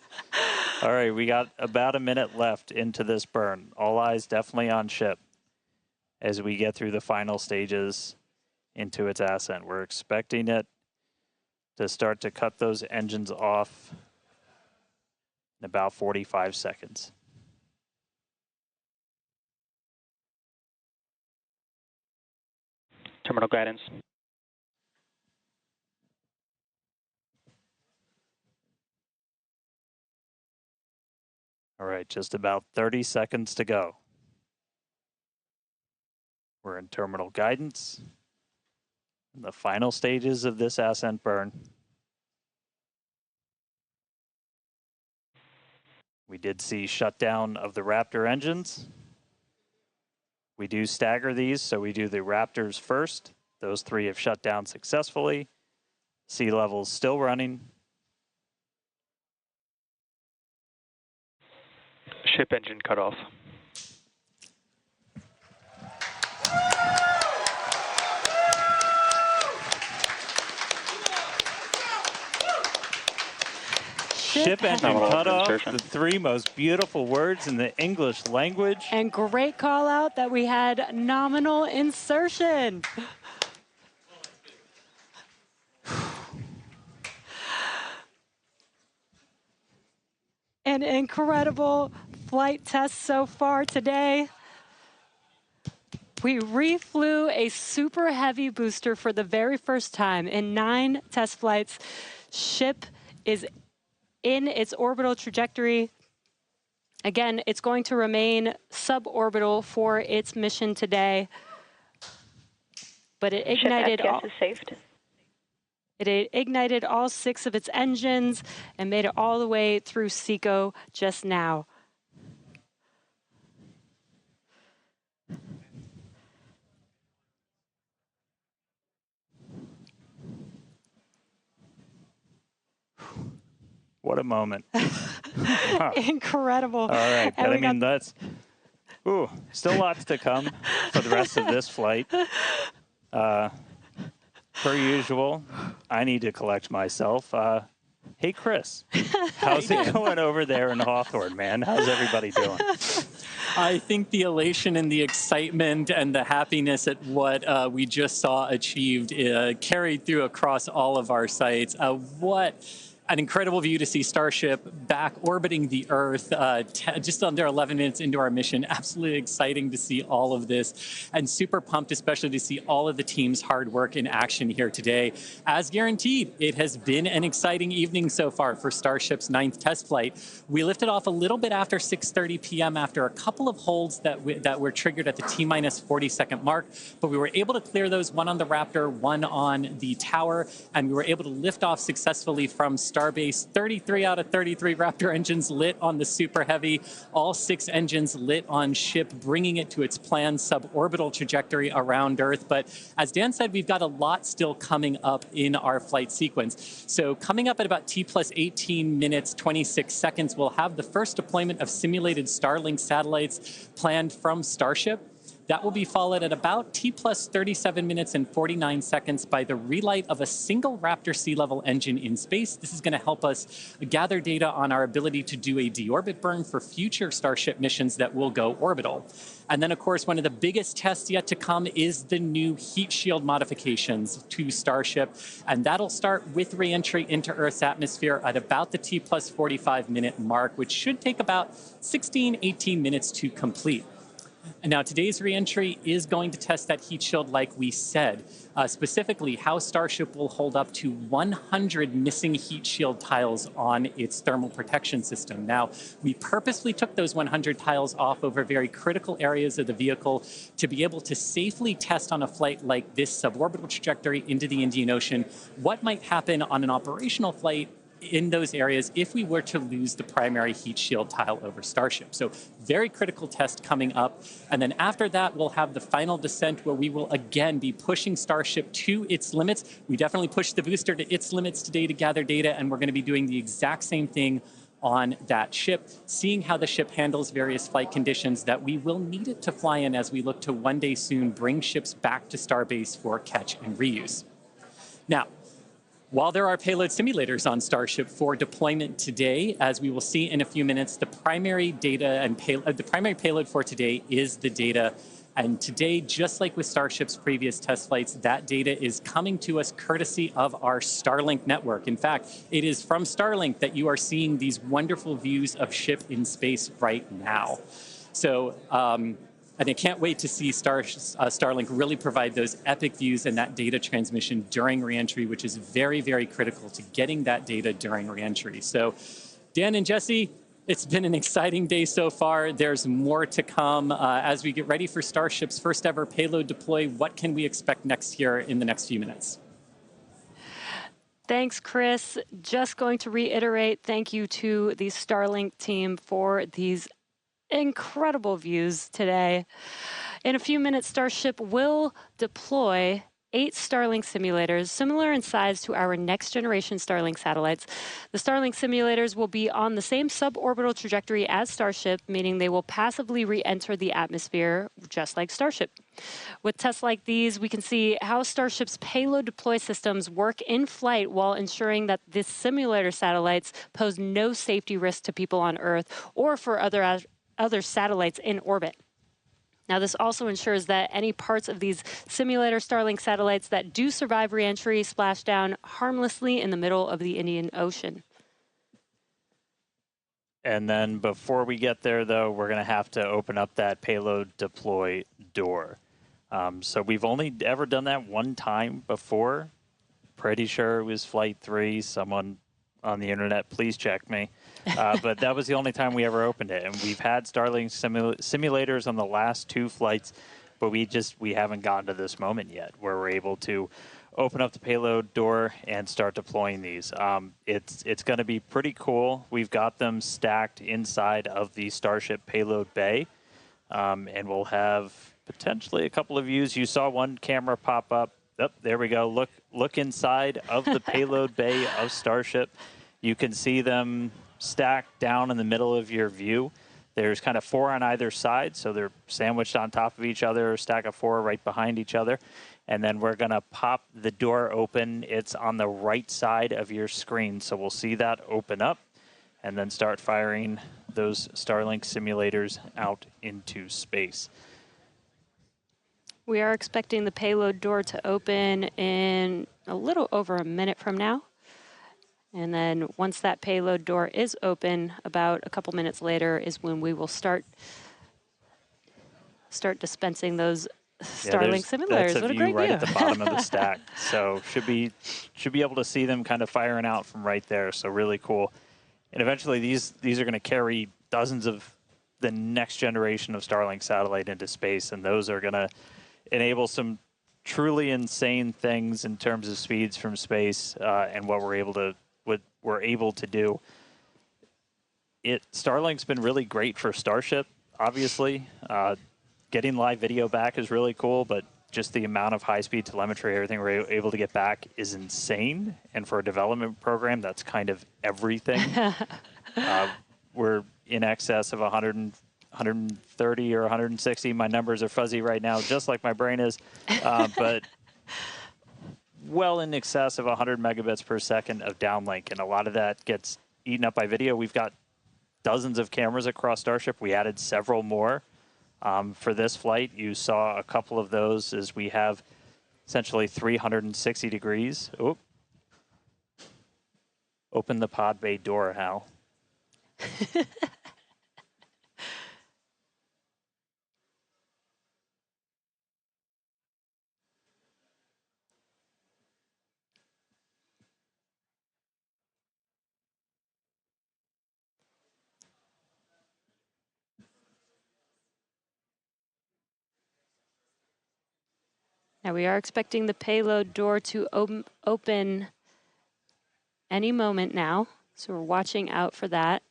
all right, we got about a minute left into this burn. All eyes definitely on ship as we get through the final stages into its ascent. We're expecting it to start to cut those engines off in about 45 seconds. Terminal guidance. All right, just about 30 seconds to go. We're in terminal guidance. In the final stages of this ascent burn. We did see shutdown of the Raptor engines. We do stagger these, so we do the Raptors first, Those 3 have shut down successfully. Sea levels still running. Ship engine cut off. Ship engine cut off, the 3 most beautiful words in the English language. And great call out that we had nominal insertion. An incredible flight test so far today. We reflew a super heavy booster for the very first time in 9 test flights. Ship is in its orbital trajectory. Again, it's going to remain suborbital for its mission today. But it ignited It ignited all 6 of its engines and made it all the way through SECO just now. What a moment. Incredible. All right, but I mean, that's, still lots to come for the rest of this flight. Per usual, I need to collect myself. Hey, Chris, how's it going over there in Hawthorne, man? How's everybody doing? I think the elation and the excitement and the happiness at what we just saw achieved carried through across all of our sites. What an incredible view to see Starship back orbiting the Earth just under 11 minutes into our mission. Absolutely exciting to see all of this, and super pumped especially to see all of the team's hard work in action here today. As guaranteed, it has been an exciting evening so far for Starship's 9th test flight. We lifted off a little bit after 6:30 p.m. after a couple of holds that were triggered at the T-minus 40-second mark, but we were able to clear those, 1 on the Raptor, 1 on the tower, and we were able to lift off successfully from Starbase. 33 out of 33 Raptor engines lit on the Super Heavy, all 6 engines lit on Ship, bringing it to its planned suborbital trajectory around Earth. But as Dan said, we've got a lot still coming up in our flight sequence. So coming up at about T plus 18 minutes, 26 seconds, we'll have the first deployment of simulated Starlink satellites planned from Starship. That will be followed at about T plus 37 minutes and 49 seconds by the relight of a single Raptor sea level engine in space. This is going to help us gather data on our ability to do a deorbit burn for future Starship missions that will go orbital. And then, of course, one of the biggest tests yet to come is the new heat shield modifications to Starship. And that'll start with re-entry into Earth's atmosphere at about the T plus 45 minute mark, which should take about 16, 18 minutes to complete. And now today's reentry is going to test that heat shield like we said, specifically how Starship will hold up to 100 missing heat shield tiles on its thermal protection system. Now, we purposely took those 100 tiles off over very critical areas of the vehicle to be able to safely test on a flight like this suborbital trajectory into the Indian Ocean what might happen on an operational flight in those areas if we were to lose the primary heat shield tile over Starship. So very critical test coming up. And then after that, we'll have the final descent where we will again be pushing Starship to its limits. We definitely pushed the booster to its limits today to gather data, and we're going to be doing the exact same thing on that ship, seeing how the ship handles various flight conditions that we will need it to fly in as we look to one day soon bring ships back to Starbase for catch and reuse. Now, while there are payload simulators on Starship for deployment today, as we will see in a few minutes, the primary data and the primary payload for today is the data. And today, just like with Starship's previous test flights, that data is coming to us courtesy of our Starlink network. In fact, it is from Starlink that you are seeing these wonderful views of Ship in space right now. So, and I can't wait to see Starlink really provide those epic views and that data transmission during reentry, which is very, very critical to getting that data during reentry. So, Dan and Jesse, it's been an exciting day so far. There's more to come. As we get ready for Starship's first ever payload deploy, what can we expect next here in the next few minutes? Thanks, Chris. Just going to reiterate, thank you to the Starlink team for these incredible views today. In a few minutes, Starship will deploy 8 Starlink simulators, similar in size to our next generation Starlink satellites. The Starlink simulators will be on the same suborbital trajectory as Starship, meaning they will passively re-enter the atmosphere, just like Starship. With tests like these, we can see how Starship's payload deploy systems work in flight while ensuring that the simulator satellites pose no safety risk to people on Earth or for other satellites in orbit. Now, this also ensures that any parts of these simulator Starlink satellites that do survive reentry splash down harmlessly in the middle of the Indian Ocean. And then before we get there, though, we're going to have to open up that payload deploy door. So we've only ever done that one time before. Pretty sure it was Flight 3. Someone on the internet, please check me. But that was the only time we ever opened it. And we've had Starlink simulators on the last 2 flights, but we haven't gotten to this moment yet where we're able to open up the payload door and start deploying these. It's going to be pretty cool. We've got them stacked inside of the Starship payload bay, and we'll have potentially a couple of views. You saw one camera pop up. Oh, there we go. Look inside of the payload bay of Starship. You can see them stacked down in the middle of your view. There's kind of 4 on either side, so they're sandwiched on top of each other, a stack of 4 right behind each other. And then we're going to pop the door open. It's on the right side of your screen, so we'll see that open up and then start firing those Starlink simulators out into space. We are expecting the payload door to open in a little over a minute from now. And then once that payload door is open, about a couple minutes later is when we will start dispensing those Starlink simulators. That's what a great right view. at the bottom of the stack. So should be able to see them kind of firing out from right there. So really cool. And eventually these are going to carry dozens of the next generation of Starlink satellite into space, and those are going to enable some truly insane things in terms of speeds from space and what we're able to do. Starlink's been really great for Starship, obviously. Getting live video back is really cool, but just the amount of high-speed telemetry, everything we're able to get back is insane. And for a development program, that's kind of everything. We're in excess of 130 or 160. My numbers are fuzzy right now, just like my brain is. But well in excess of 100 megabits per second of downlink, and a lot of that gets eaten up by video. We've got dozens of cameras across Starship. We added several more for this flight. You saw a couple of those as we have essentially 360 degrees. Oop. Open the pod bay door, Hal. Now we are expecting the payload door to open any moment now, so we're watching out for that.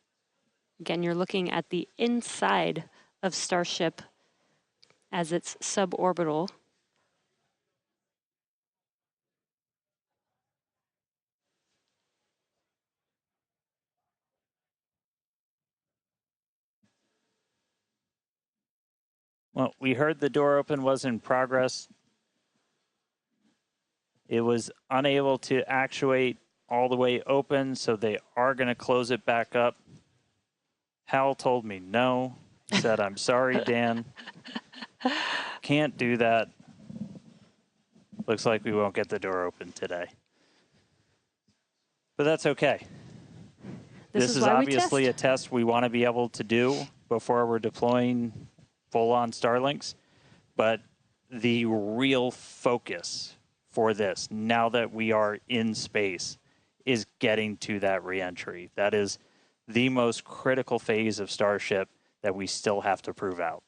Again, you're looking at the inside of Starship as it's suborbital. Well, we heard the door open was in progress. It was unable to actuate all the way open, so they are going to close it back up. Hal told me no. He said, I'm sorry, Dan. Can't do that. Looks like we won't get the door open today. But that's okay. This is obviously a test we want to be able to do before we're deploying full-on Starlinks. But the real focus for this, now that we are in space, is getting to that reentry. That is the most critical phase of Starship that we still have to prove out.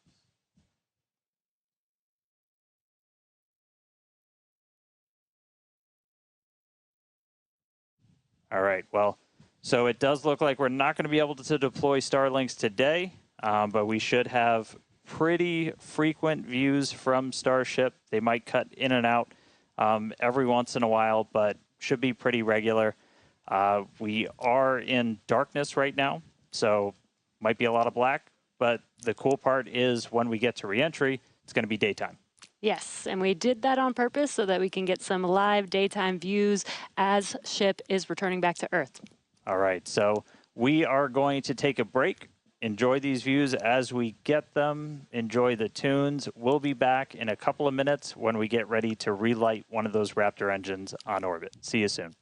All right, well, so it does look like we're not going to be able to deploy Starlinks today, but we should have pretty frequent views from Starship. They might cut in and out every once in a while, but should be pretty regular. We are in darkness right now, so might be a lot of black, but the cool part is when we get to reentry, it's going to be daytime. Yes, and we did that on purpose so that we can get some live daytime views as ship is returning back to Earth. All right, so we are going to take a break. Enjoy these views as we get them. Enjoy the tunes. We'll be back in a couple of minutes when we get ready to relight one of those Raptor engines on orbit. See you soon.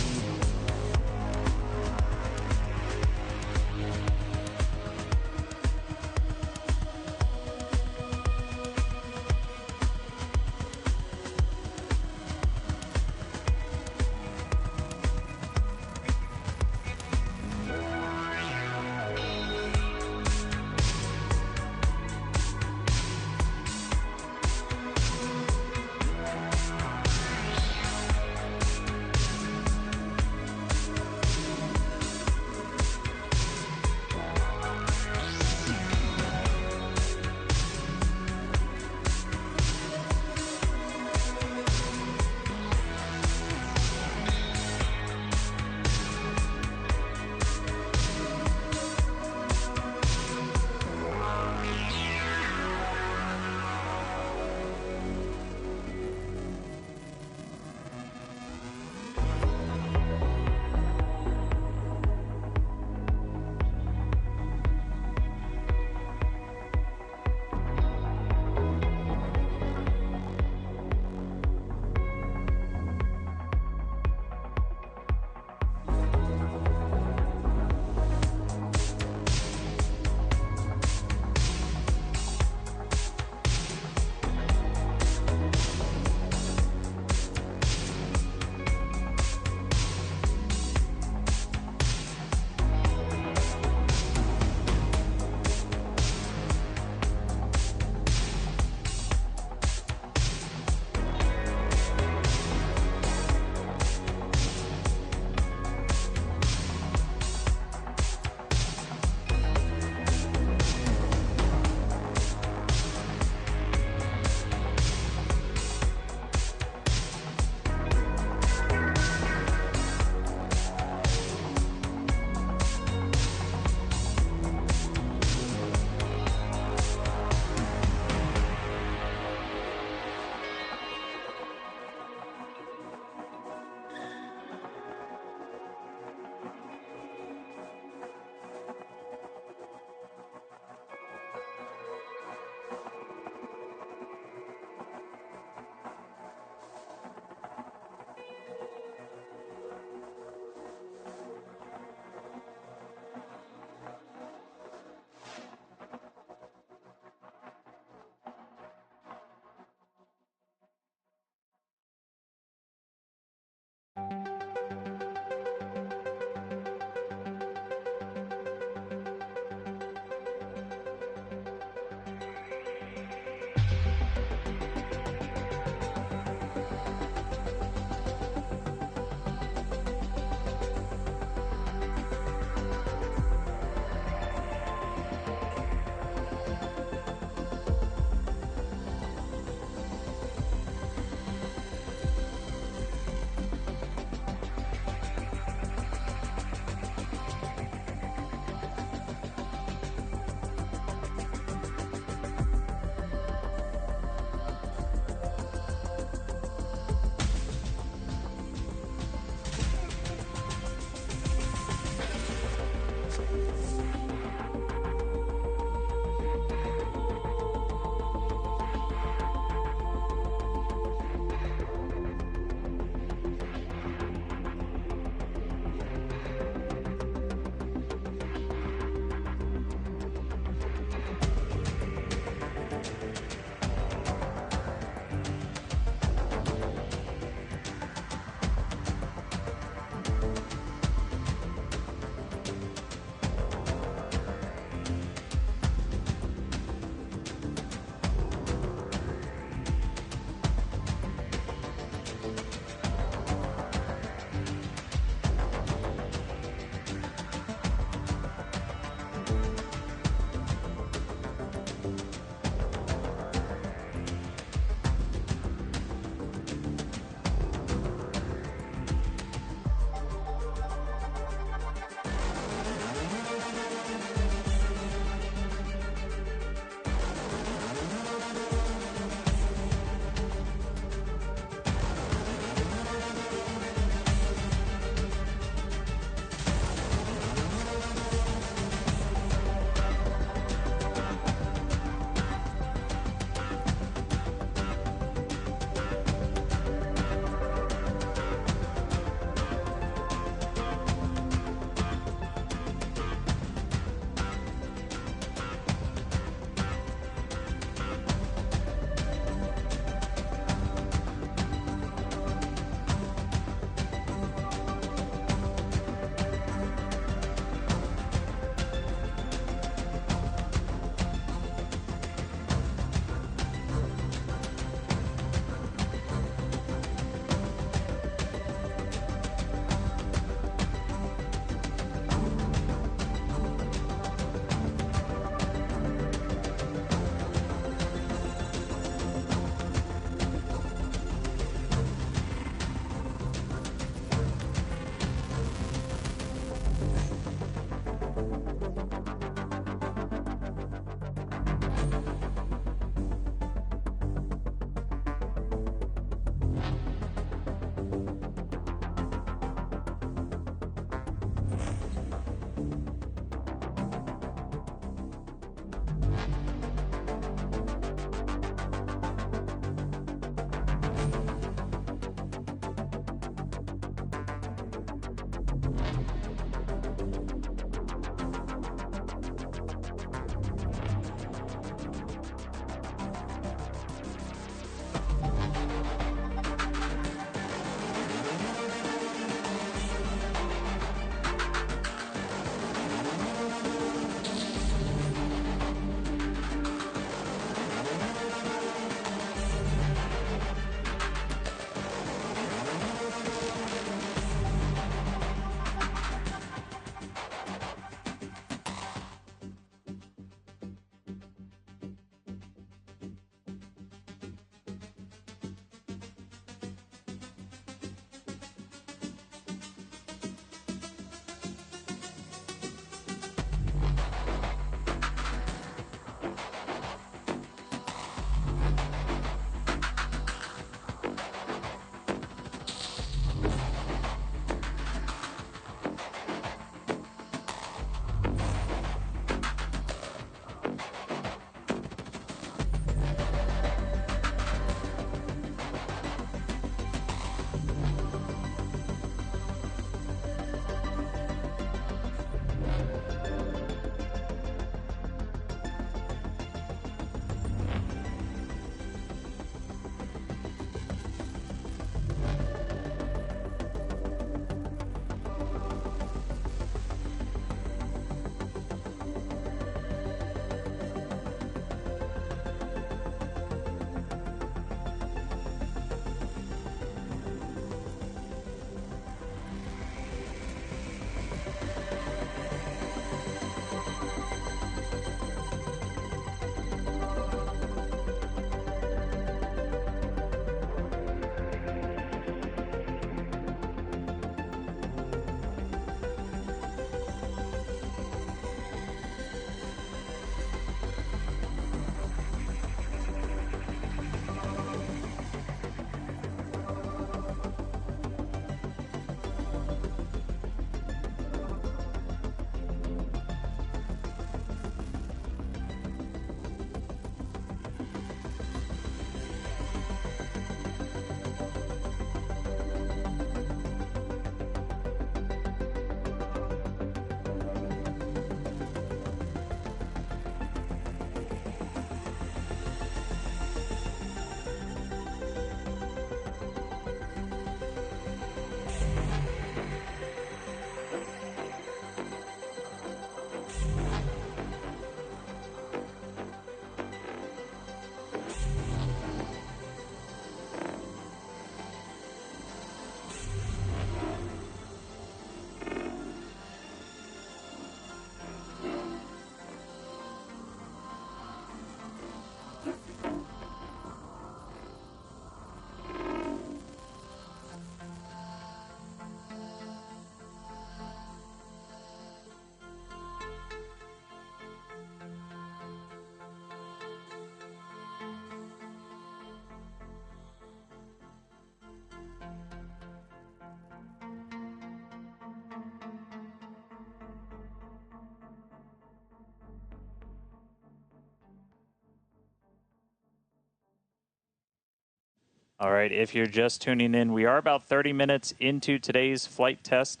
All right, if you're just tuning in, we are about 30 minutes into today's flight test,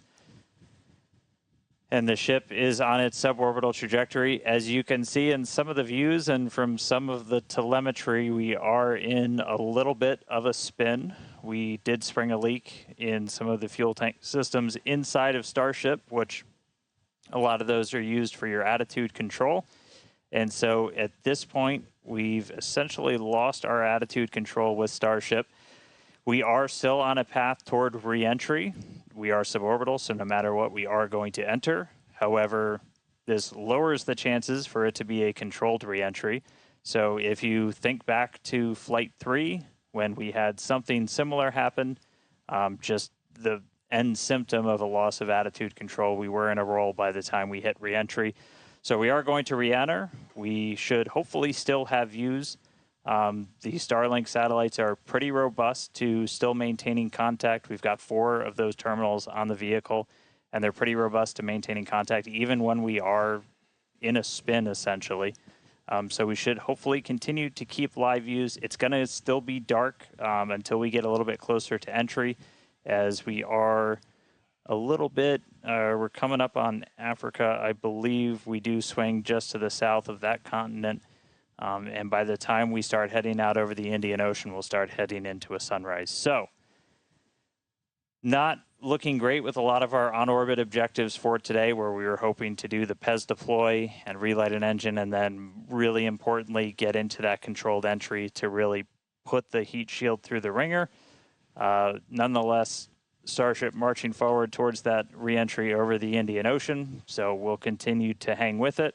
and the ship is on its suborbital trajectory. As you can see in some of the views and from some of the telemetry, we are in a little bit of a spin. We did spring a leak in some of the fuel tank systems inside of Starship, which a lot of those are used for your attitude control. And so at this point, we've essentially lost our attitude control with Starship. We are still on a path toward re-entry. We are suborbital, so no matter what, we are going to enter. However, this lowers the chances for it to be a controlled re-entry. So if you think back to Flight 3, when we had something similar happen, just the end symptom of a loss of attitude control, we were in a roll by the time we hit re-entry. So we are going to re-enter. We should hopefully still have views. The Starlink satellites are pretty robust to still maintaining contact. We've got 4 of those terminals on the vehicle, and they're pretty robust to maintaining contact even when we are in a spin, essentially. So we should hopefully continue to keep live views. It's going to still be dark until we get a little bit closer to entry, as we are a little bit, we're coming up on Africa. I believe we do swing just to the south of that continent. And by the time we start heading out over the Indian Ocean, we'll start heading into a sunrise. So, not looking great with a lot of our on-orbit objectives for today, where we were hoping to do the PEZ deploy and relight an engine, and then really importantly, get into that controlled entry to really put the heat shield through the ringer. Nonetheless, Starship marching forward towards that re-entry over the Indian Ocean. So we'll continue to hang with it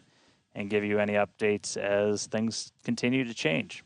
and give you any updates as things continue to change.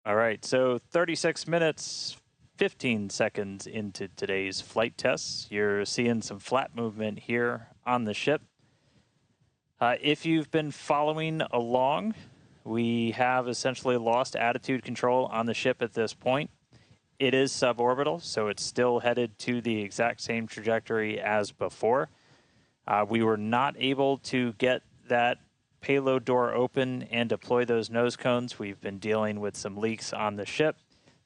All right, so 36 minutes, 15 seconds into today's flight tests. You're seeing some flat movement here on the ship. If you've been following along, we have essentially lost attitude control on the ship at this point. It is suborbital, so it's still headed to the exact same trajectory as before. We were not able to get that payload door open and deploy those nose cones. We've been dealing with some leaks on the ship.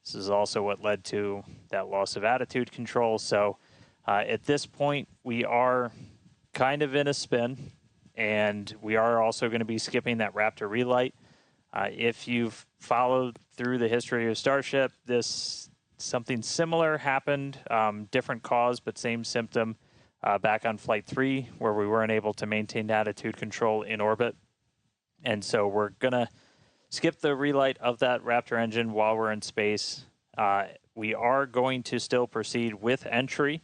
This is also what led to that loss of attitude control. So at this point, we are kind of in a spin, and we are also going to be skipping that Raptor relight. If you've followed through the history of Starship, something similar happened, different cause, but same symptom back on Flight 3, where we weren't able to maintain attitude control in orbit. And so we're going to skip the relight of that Raptor engine while we're in space. We are going to still proceed with entry,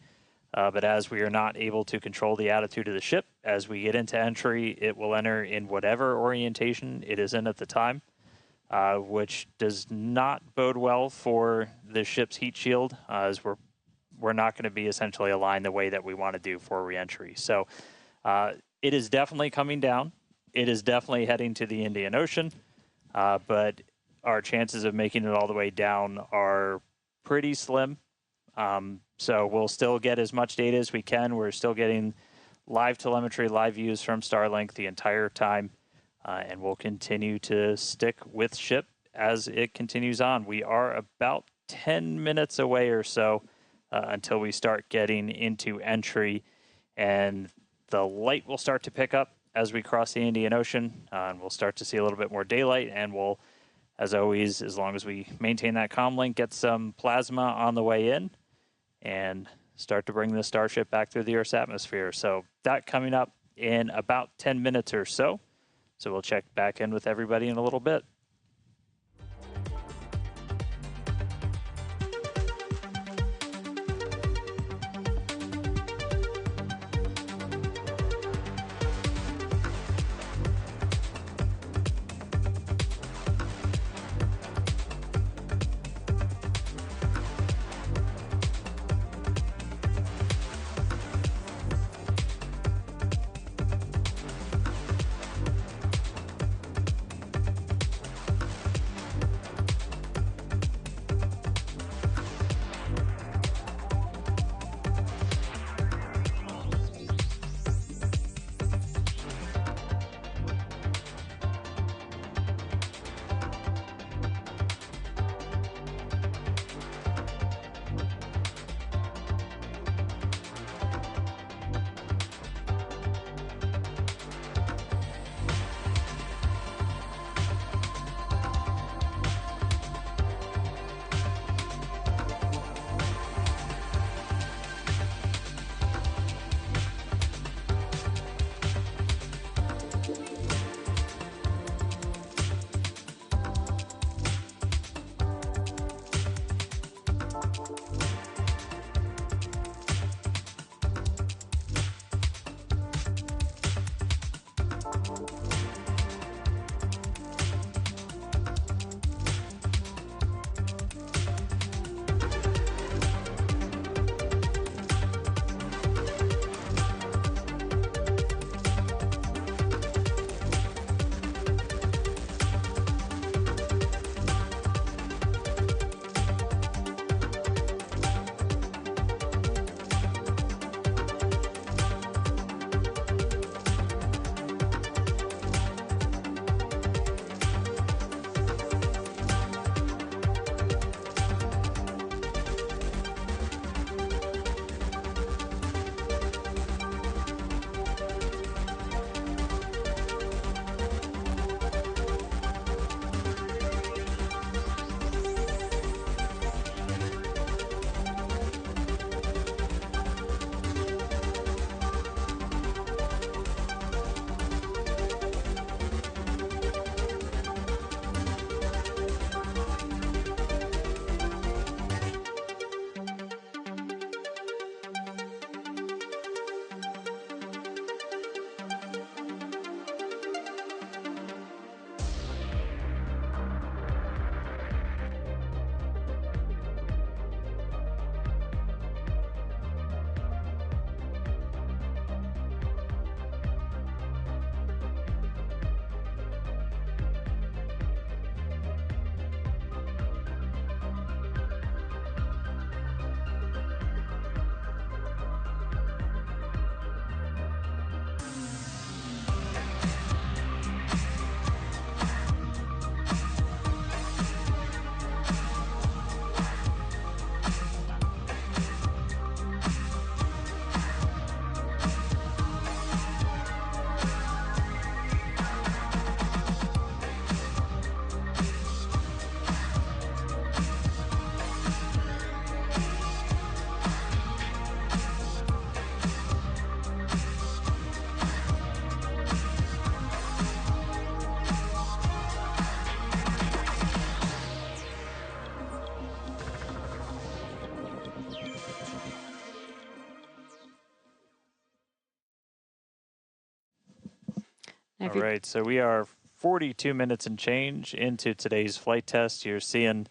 but as we are not able to control the attitude of the ship, as we get into entry, it will enter in whatever orientation it is in at the time, which does not bode well for the ship's heat shield, as we're not going to be essentially aligned the way that we want to do for reentry. So it is definitely coming down. It is definitely heading to the Indian Ocean, but our chances of making it all the way down are pretty slim. So we'll still get as much data as we can. We're still getting live telemetry, live views from Starlink the entire time, and we'll continue to stick with ship as it continues on. We are about 10 minutes away or so until we start getting into entry, and the light will start to pick up as we cross the Indian Ocean, and we'll start to see a little bit more daylight, and we'll, as always, as long as we maintain that comm link, get some plasma on the way in and start to bring the Starship back through the Earth's atmosphere. So that coming up in about 10 minutes or so. So we'll check back in with everybody in a little bit. All right, so we are 42 minutes and change into today's flight test. You're seeing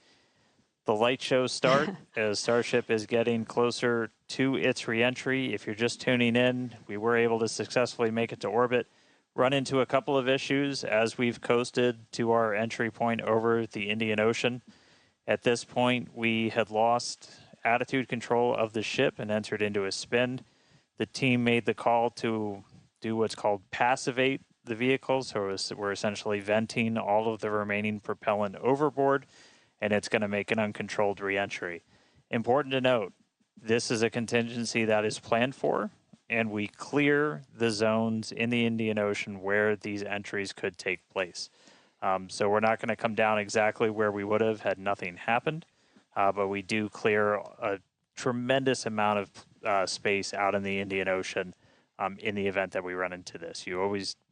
the light show start as Starship is getting closer to its reentry. If you're just tuning in, we were able to successfully make it to orbit, run into a couple of issues as we've coasted to our entry point over the Indian Ocean. At this point, we had lost attitude control of the ship and entered into a spin. The team made the call to do what's called passivate the vehicle, so we're essentially venting all of the remaining propellant overboard, and it's going to make an uncontrolled reentry. Important to note, this is a contingency that is planned for, and we clear the zones in the Indian Ocean where these entries could take place. So we're not going to come down exactly where we would have had nothing happened, but we do clear a tremendous amount of space out in the Indian Ocean in the event that we run into this.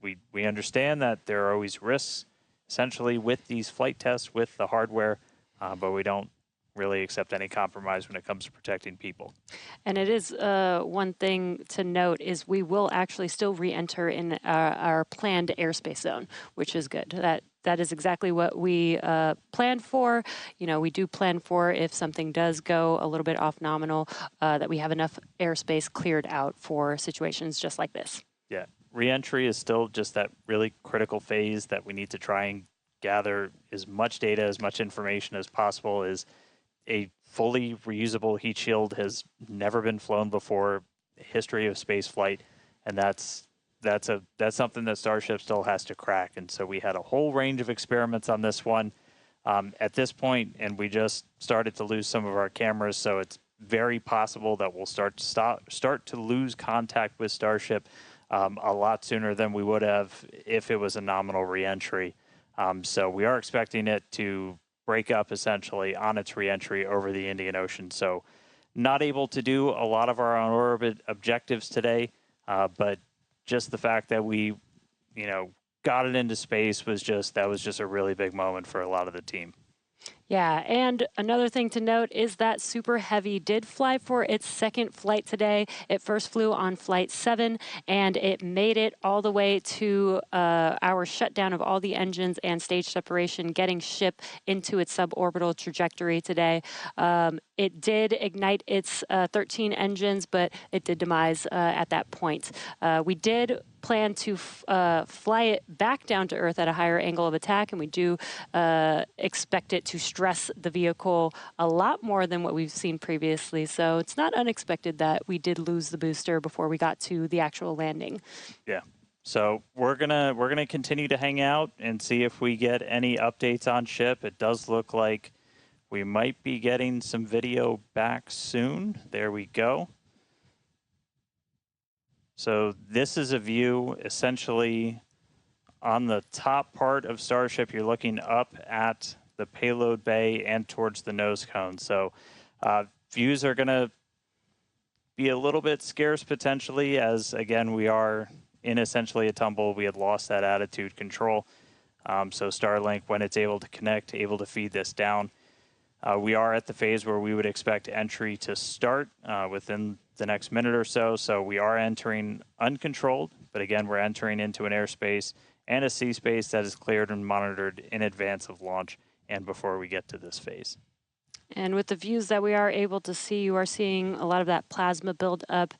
We understand that there are always risks, essentially, with these flight tests, with the hardware, but we don't really accept any compromise when it comes to protecting people. And it is one thing to note is we will actually still re-enter in our planned airspace zone, which is good. That is exactly what we planned for. You know, we do plan for if something does go a little bit off nominal, that we have enough airspace cleared out for situations just like this. Yeah, re-entry is still just that really critical phase that we need to try and gather as much data, as much information as possible. Is a fully reusable heat shield has never been flown before, history of space flight, and that's something that Starship still has to crack. And so we had a whole range of experiments on this one at this point, and we just started to lose some of our cameras, so it's very possible that we'll start to lose contact with Starship a lot sooner than we would have if it was a nominal reentry. So we are expecting it to break up essentially on its reentry over the Indian Ocean. So not able to do a lot of our on-orbit objectives today, but just the fact that we, got it into space was just a really big moment for a lot of the team. Yeah, and another thing to note is that Super Heavy did fly for its second flight today. It first flew on Flight 7, and it made it all the way to our shutdown of all the engines and stage separation, getting ship into its suborbital trajectory today. It did ignite its 13 engines, but it did demise at that point. We did plan to fly it back down to Earth at a higher angle of attack, and we do expect it to stress the vehicle a lot more than what we've seen previously. So it's not unexpected that we did lose the booster before we got to the actual landing. Yeah. So we're gonna continue to hang out and see if we get any updates on ship. It does look like we might be getting some video back soon. There we go. So this is a view essentially on the top part of Starship. You're looking up at the payload bay and towards the nose cone. So views are going to be a little bit scarce potentially, as again, we are in essentially a tumble. We had lost that attitude control. So Starlink, when it's able to connect, able to feed this down. We are at the phase where we would expect entry to start within the next minute or so. So we are entering uncontrolled, but again, we're entering into an airspace and a sea space that is cleared and monitored in advance of launch and before we get to this phase. And with the views that we are able to see, you are seeing a lot of that plasma build up.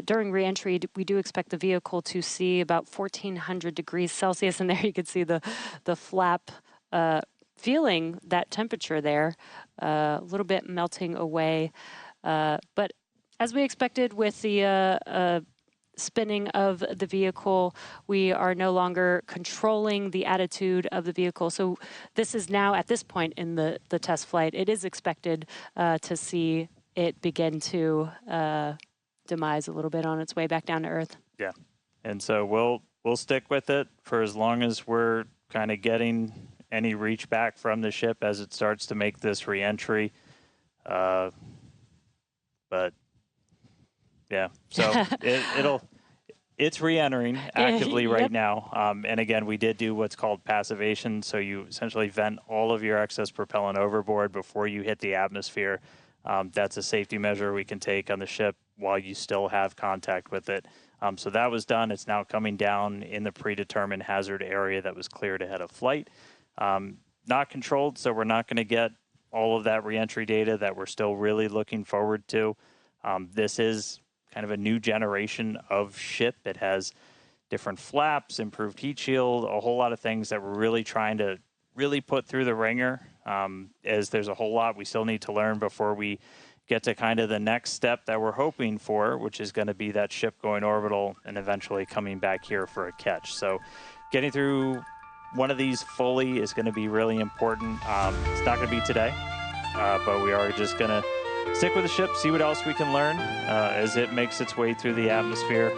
During reentry, we do expect the vehicle to see about 1400 degrees Celsius, and there you can see the flap feeling that temperature there, a little bit melting away. But as we expected with the spinning of the vehicle, we are no longer controlling the attitude of the vehicle. So this is now, at this point in the test flight, it is expected to see it begin to demise a little bit on its way back down to Earth. Yeah, and so we'll stick with it for as long as we're kind of getting any reach back from the ship as it starts to make this reentry. But yeah, so it's re-entering actively right now. And again, we did do what's called passivation. So you essentially vent all of your excess propellant overboard before you hit the atmosphere. That's a safety measure we can take on the ship while you still have contact with it. So that was done. It's now coming down in the predetermined hazard area that was cleared ahead of flight. Not controlled, so we're not going to get all of that reentry data that we're still really looking forward to. This is kind of a new generation of ship. It has different flaps, improved heat shield, a whole lot of things that we're really trying to really put through the ringer, as there's a whole lot we still need to learn before we get to kind of the next step that we're hoping for, which is going to be that ship going orbital and eventually coming back here for a catch. So getting through one of these fully is going to be really important. It's not going to be today, but we are just going to stick with the ship, see what else we can learn as it makes its way through the atmosphere.